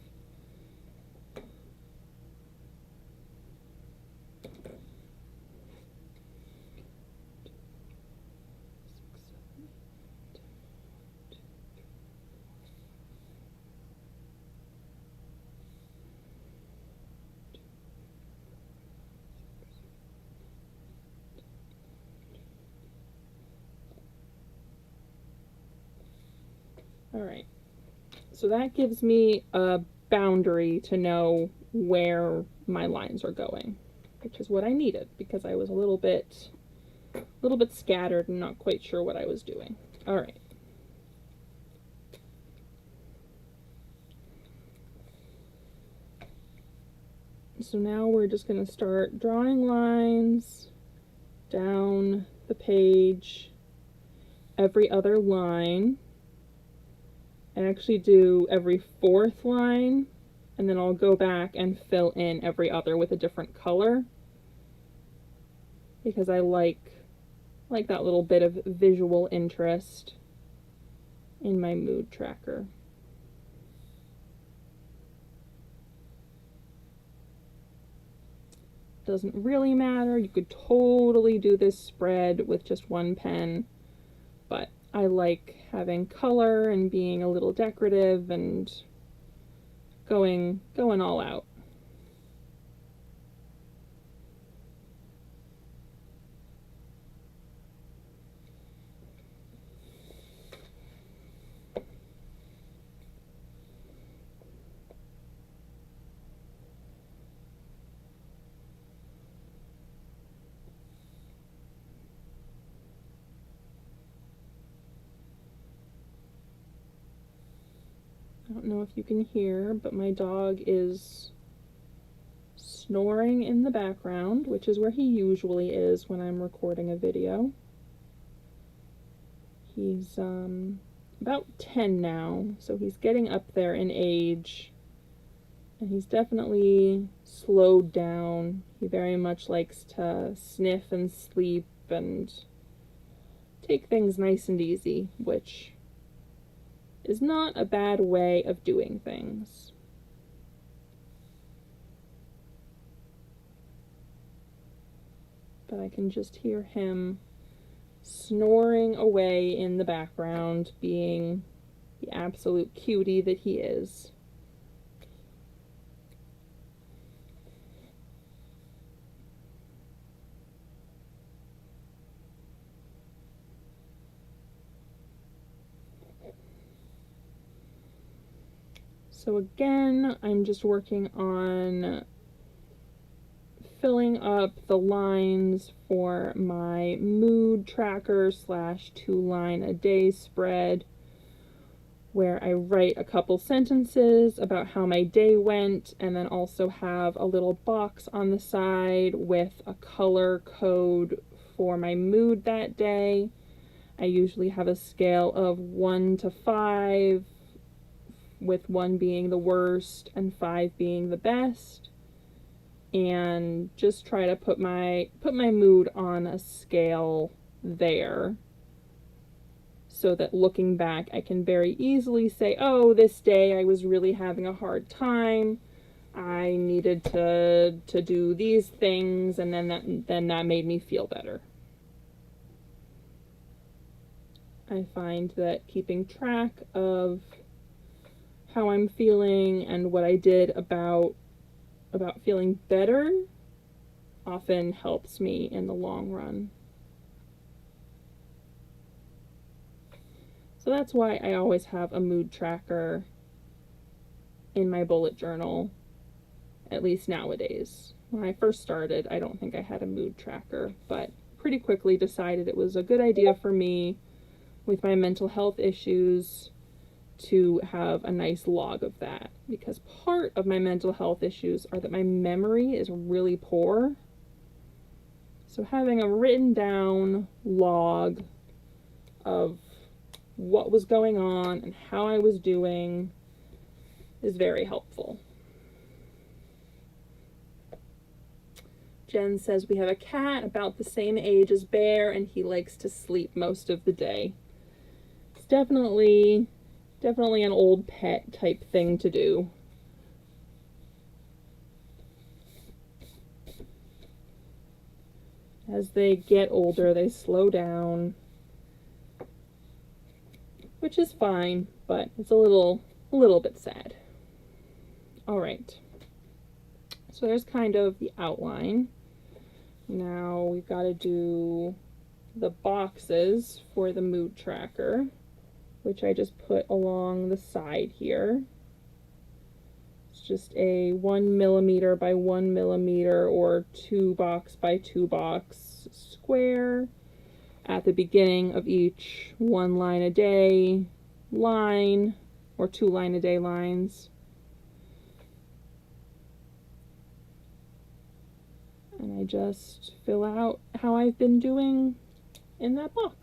All right, so that gives me a boundary to know where my lines are going, which is what I needed because I was a little bit scattered and not quite sure what I was doing. All right. So now we're just going to start drawing lines down the page, every other line. I actually do every 4th line, and then I'll go back and fill in every other with a different color, because I like that little bit of visual interest in my mood tracker. Doesn't really matter. You could totally do this spread with just 1 pen, but I like having color and being a little decorative and going all out. I don't know if you can hear, but my dog is snoring in the background, which is where he usually is when I'm recording a video. He's about 10 now, so he's getting up there in age, and he's definitely slowed down. He very much likes to sniff and sleep and take things nice and easy, which is not a bad way of doing things. But I can just hear him snoring away in the background, being the absolute cutie that he is. So again, I'm just working on filling up the lines for my mood tracker / 2-line a day spread, where I write a couple sentences about how my day went, and then also have a little box on the side with a color code for my mood that day. I usually have a scale of 1 to 5, with 1 being the worst and 5 being the best, and just try to put my mood on a scale there, so that looking back I can very easily say, oh, this day I was really having a hard time, I needed to do these things, and then that made me feel better. I find that keeping track of how I'm feeling and what I did about feeling better often helps me in the long run. So that's why I always have a mood tracker in my bullet journal, at least nowadays. When I first started, I don't think I had a mood tracker, but pretty quickly decided it was a good idea for me with my mental health issues to have a nice log of that, because part of my mental health issues are that my memory is really poor. So having a written down log of what was going on and how I was doing is very helpful. Jen says we have a cat about the same age as Bear, and he likes to sleep most of the day. It's definitely an old pet type thing to do. As they get older, they slow down, which is fine, but it's a little bit sad. All right. So there's kind of the outline. Now we've got to do the boxes for the mood tracker, which I just put along the side here. It's just a 1 millimeter by 1 millimeter or 2 box by 2 box square at the beginning of each 1 line a day line or 2 line a day lines. And I just fill out how I've been doing in that box.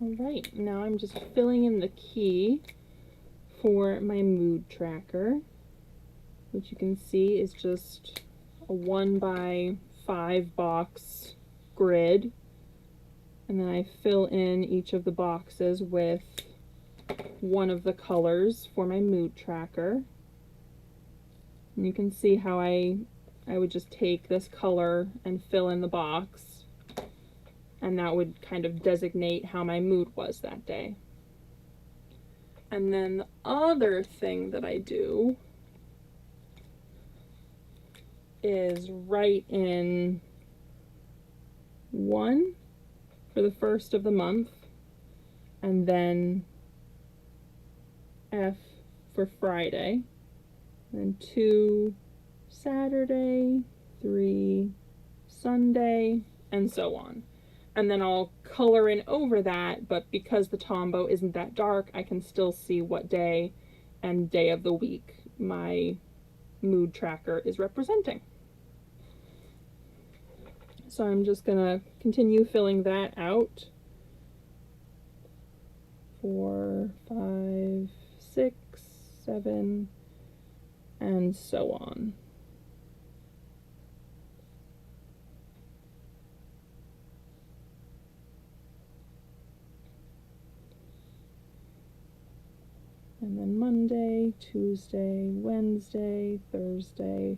All right, now I'm just filling in the key for my mood tracker, which you can see is just a 1 by 5 box grid. And then I fill in each of the boxes with one of the colors for my mood tracker. And you can see how I would just take this color and fill in the box, and that would kind of designate how my mood was that day. And then the other thing that I do is write in 1 for the first of the month, and then F for Friday, and 2, Saturday, 3 Sunday, and so on. And then I'll color in over that, but because the tombow isn't that dark, I can still see what day and day of the week my mood tracker is representing. So I'm just gonna continue filling that out. 4, 5, 6, 7, and so on. And then Monday, Tuesday, Wednesday, Thursday,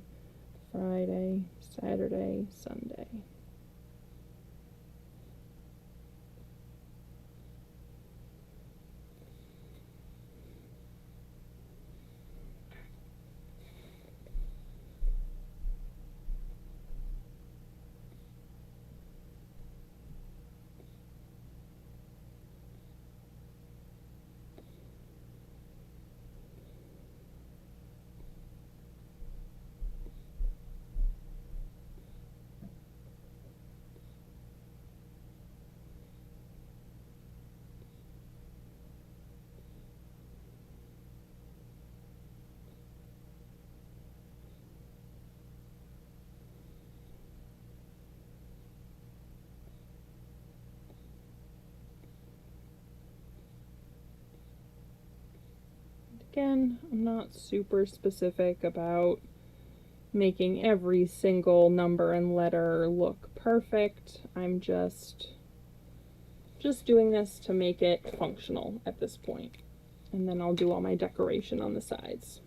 Friday, Saturday, Sunday. Again, I'm not super specific about making every single number and letter look perfect. I'm just doing this to make it functional at this point. And then I'll do all my decoration on the sides.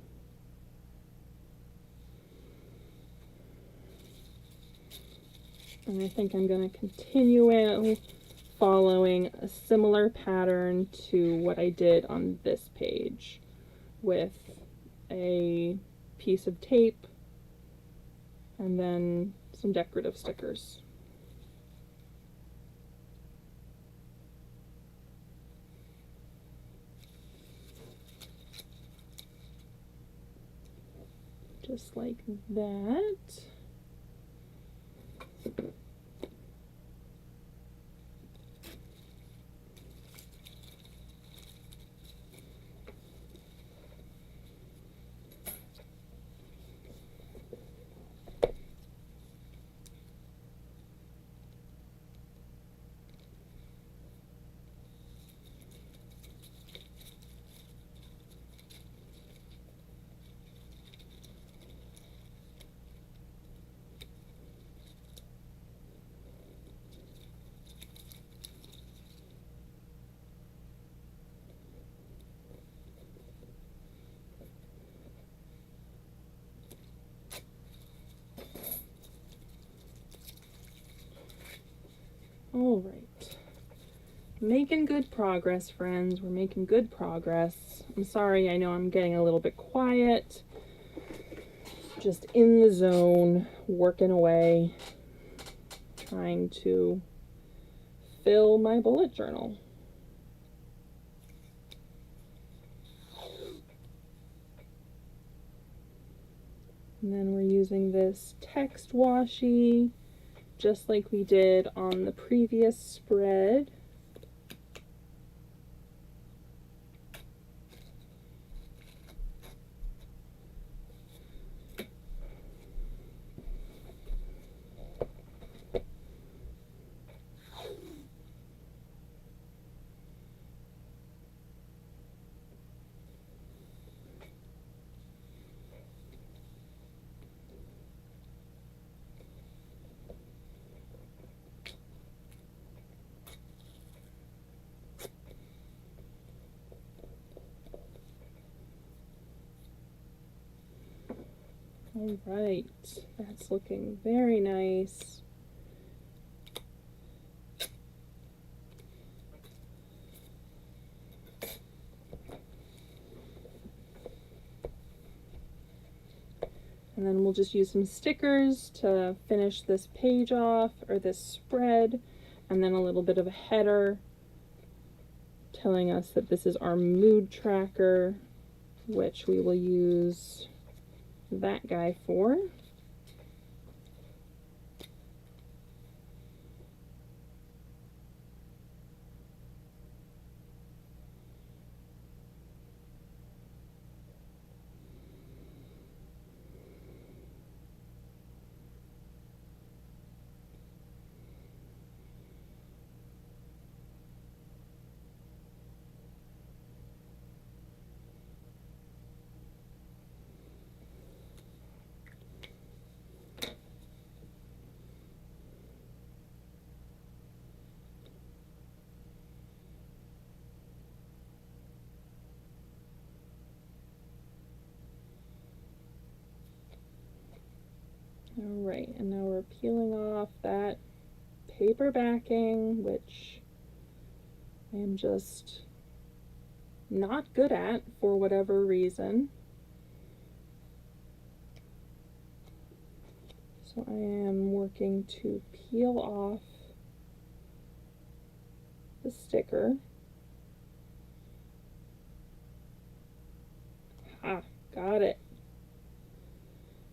And I think I'm going to continue following a similar pattern to what I did on this page, with a piece of tape and then some decorative stickers. Just like that. All right. Making good progress, friends. We're making good progress. I'm sorry, I know I'm getting a little bit quiet. Just in the zone, working away, trying to fill my bullet journal. And then we're using this text washi, just like we did on the previous spread. All right, that's looking very nice. And then we'll just use some stickers to finish this page off, or this spread, and then a little bit of a header telling us that this is our mood tracker, which we will use that guy for. Alright, and now we're peeling off that paper backing, which I am just not good at for whatever reason. So I am working to peel off the sticker. Ah, got it.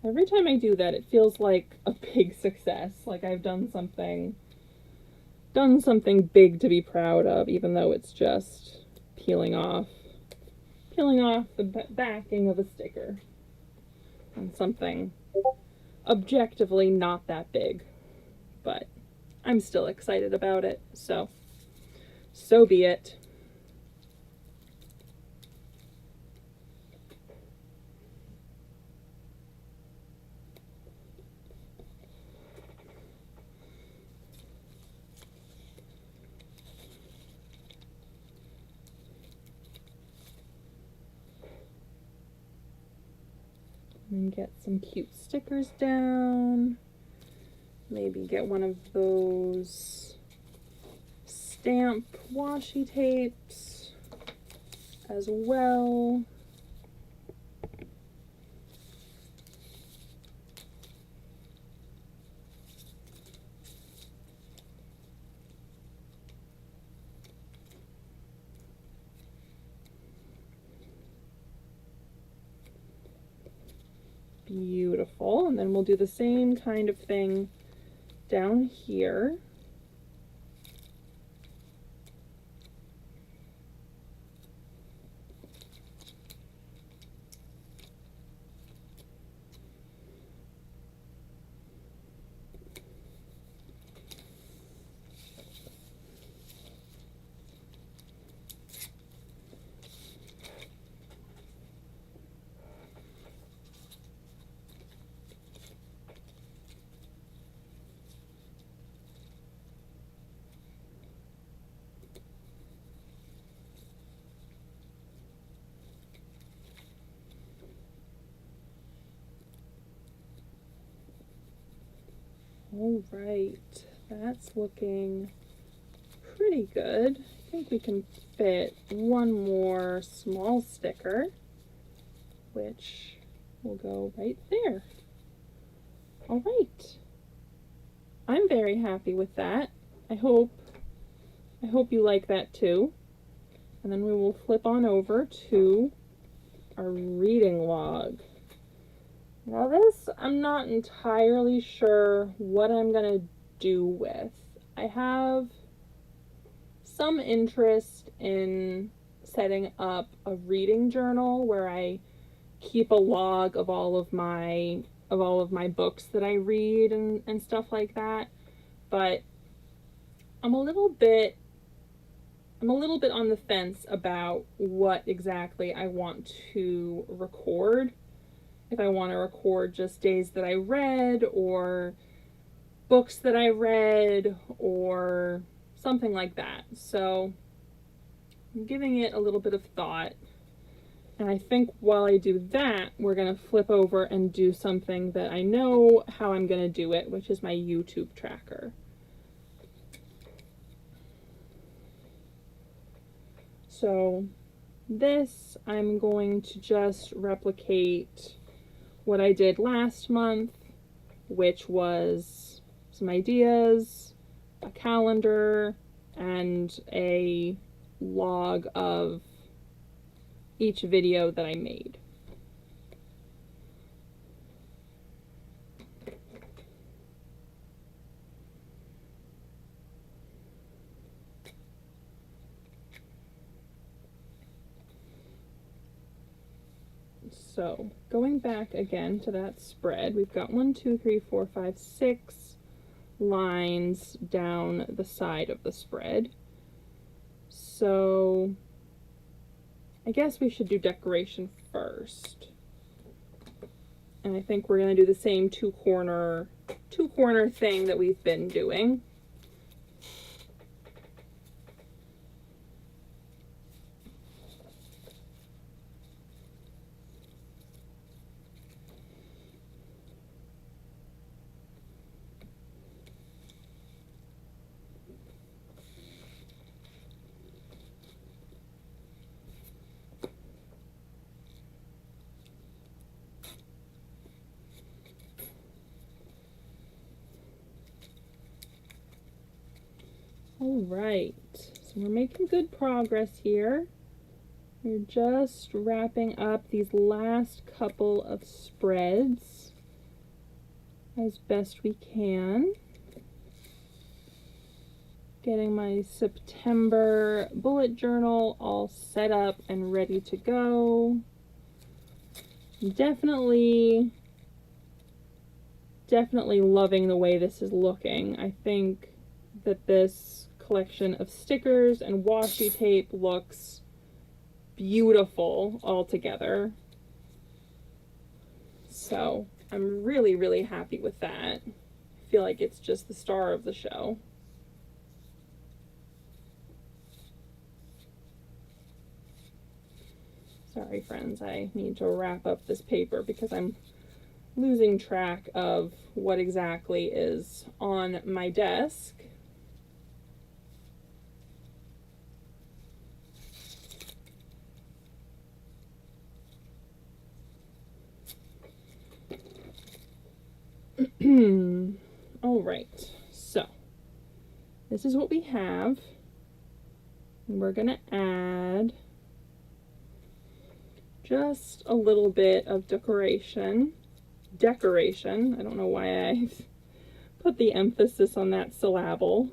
Every time I do that, it feels like a big success, like I've done something big to be proud of, even though it's just peeling off the backing of a sticker on something objectively not that big, but I'm still excited about it, so be it. And get some cute stickers down. Maybe get one of those stamp washi tapes as well. Beautiful. And then we'll do the same kind of thing down here. All right, that's looking pretty good. I think we can fit one more small sticker, which will go right there. All right, I'm very happy with that. I hope you like that too. And then we will flip on over to our reading log. Now this, I'm not entirely sure what I'm gonna do with. I have some interest in setting up a reading journal where I keep a log of all of my books that I read and stuff like that. But I'm a little bit on the fence about what exactly I want to record. If I want to record just days that I read, or books that I read, or something like that. So I'm giving it a little bit of thought. And I think while I do that, we're going to flip over and do something that I know how I'm going to do it, which is my YouTube tracker. So this, I'm going to just replicate what I did last month, which was some ideas, a calendar, and a log of each video that I made. So going back again to that spread, we've got 1, 2, 3, 4, 5, 6 lines down the side of the spread. So I guess we should do decoration first. And I think we're going to do the same two corner thing that we've been doing. All right, so we're making good progress here. We're just wrapping up these last couple of spreads as best we can. Getting my September bullet journal all set up and ready to go. Definitely loving the way this is looking. I think that this collection of stickers and washi tape looks beautiful all together. So I'm really happy with that. I feel like it's just the star of the show. Sorry friends, I need to wrap up this paper because I'm losing track of what exactly is on my desk. All right, so this is what we have. We're gonna add just a little bit of decoration. I don't know why I put the emphasis on that syllable.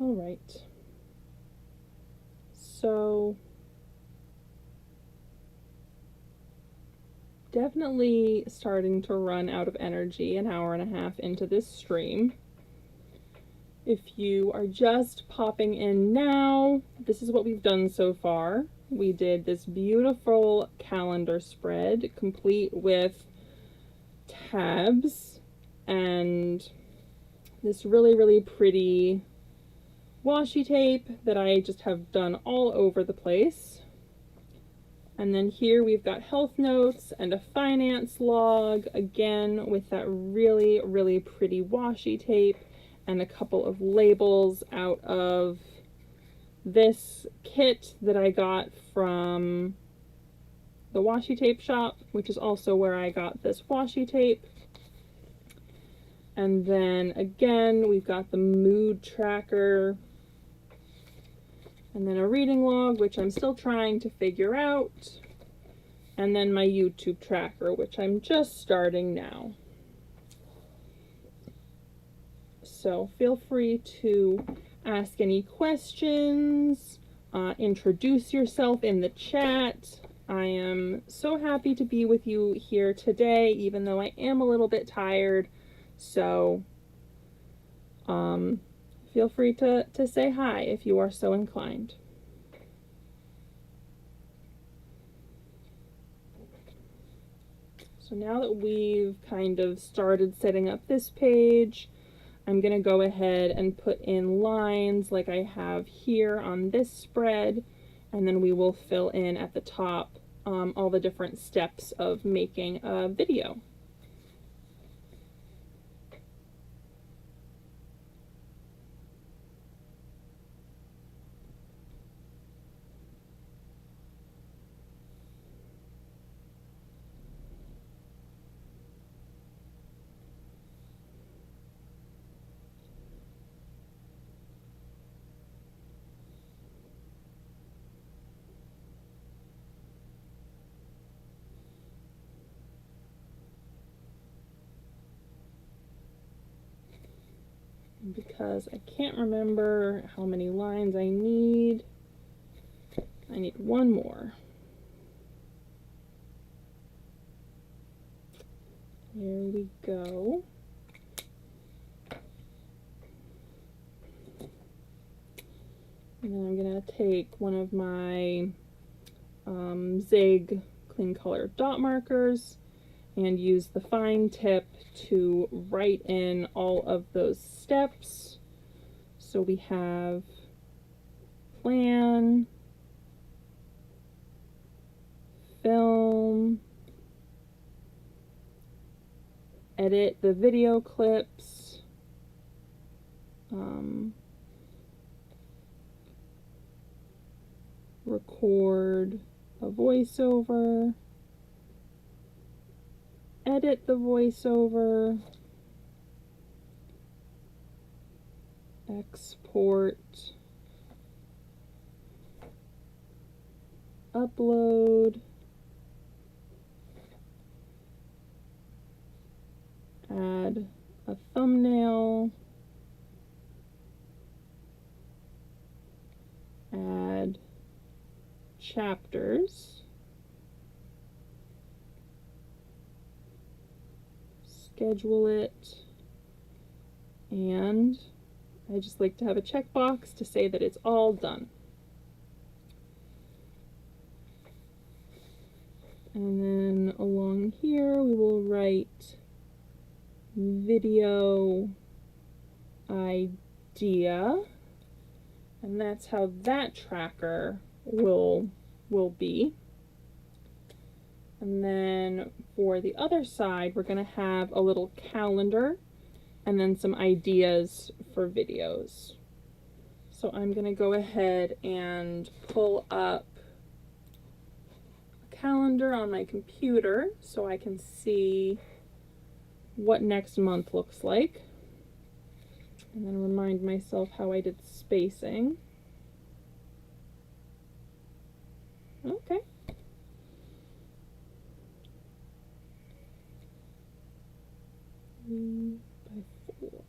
All right, so definitely starting to run out of energy an hour and a half into this stream. If you are just popping in now, this is what we've done so far. We did this beautiful calendar spread complete with tabs and this really pretty washi tape that I just have done all over the place. And then here we've got health notes and a finance log, again with that really, really pretty washi tape, and a couple of labels out of this kit that I got from the washi tape shop, which is also where I got this washi tape. And then again, we've got the mood tracker, and then a reading log, which I'm still trying to figure out, and then my YouTube tracker, which I'm just starting now. So feel free to ask any questions, introduce yourself in the chat. I am so happy to be with you here today, even though I am a little bit tired. So feel free to say hi if you are so inclined. So now that we've kind of started setting up this page, I'm going to go ahead and put in lines like I have here on this spread, and then we will fill in at the top all the different steps of making a video. Because I can't remember how many lines I need one more. There we go. And then I'm going to take one of my Zig clean color dot markers and use the fine tip to write in all of those steps. So we have plan, film, edit the video clips, record a voiceover, edit the voiceover, export, upload, add a thumbnail, add chapters, schedule it, and I just like to have a checkbox to say that it's all done. And then along here we will write video idea, and that's how that tracker will be. And then for the other side, we're going to have a little calendar and then some ideas for videos. So I'm going to go ahead and pull up a calendar on my computer so I can see what next month looks like, and then remind myself how I did spacing. Okay. By 4.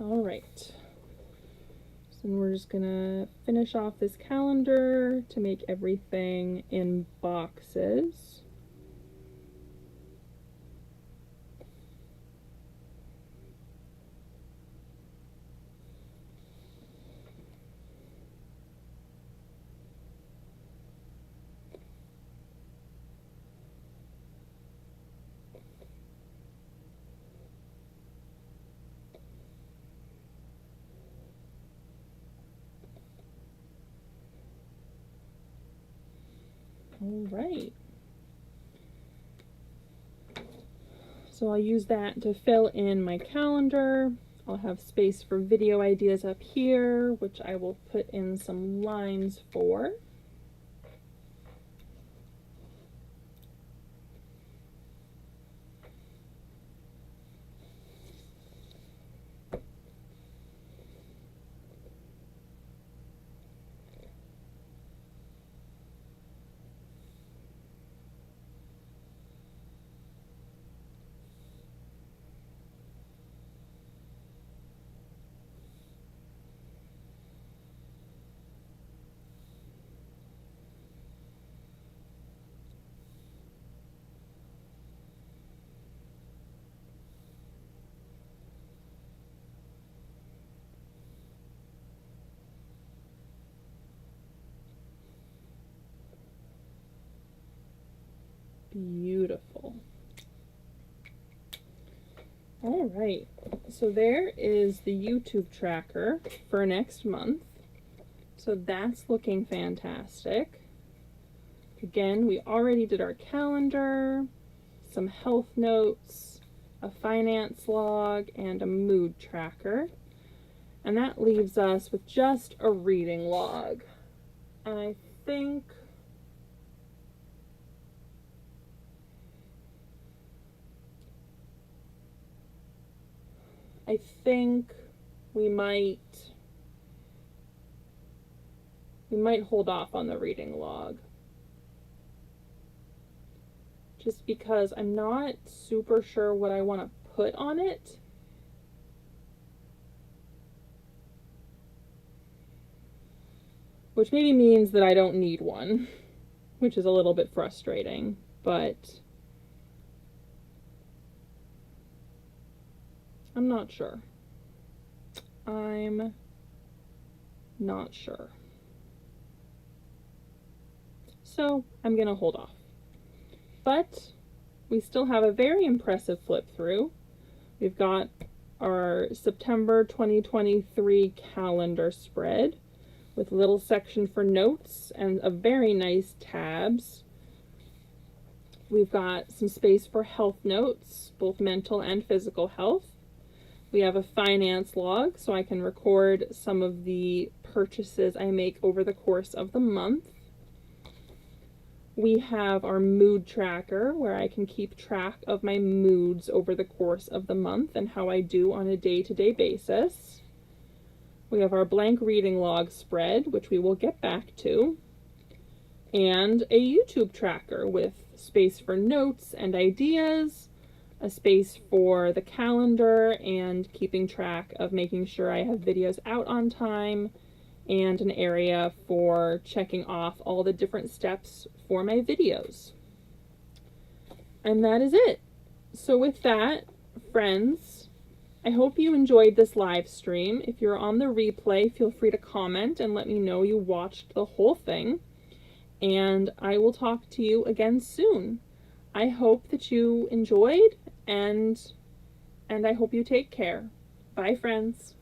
All right. So we're just gonna finish off this calendar to make everything in boxes. All right. So I'll use that to fill in my calendar. I'll have space for video ideas up here, which I will put in some lines for. Beautiful. All right, so there is the YouTube tracker for next month. So that's looking fantastic. Again, we already did our calendar, some health notes, a finance log, and a mood tracker. And that leaves us with just a reading log. And I think we might hold off on the reading log. Just because I'm not super sure what I want to put on it. Which maybe means that I don't need one, which is a little bit frustrating, but I'm not sure. I'm not sure. So I'm going to hold off. But we still have a very impressive flip through. We've got our September 2023 calendar spread with a little section for notes and a very nice tabs. We've got some space for health notes, both mental and physical health. We have a finance log, so I can record some of the purchases I make over the course of the month. We have our mood tracker, where I can keep track of my moods over the course of the month and how I do on a day-to-day basis. We have our blank reading log spread, which we will get back to, and a YouTube tracker with space for notes and ideas, a space for the calendar and keeping track of making sure I have videos out on time, and an area for checking off all the different steps for my videos. And that is it. So with that, friends, I hope you enjoyed this live stream. If you're on the replay, feel free to comment and let me know you watched the whole thing. And I will talk to you again soon. I hope that you enjoyed, and I hope you take care. Bye, friends.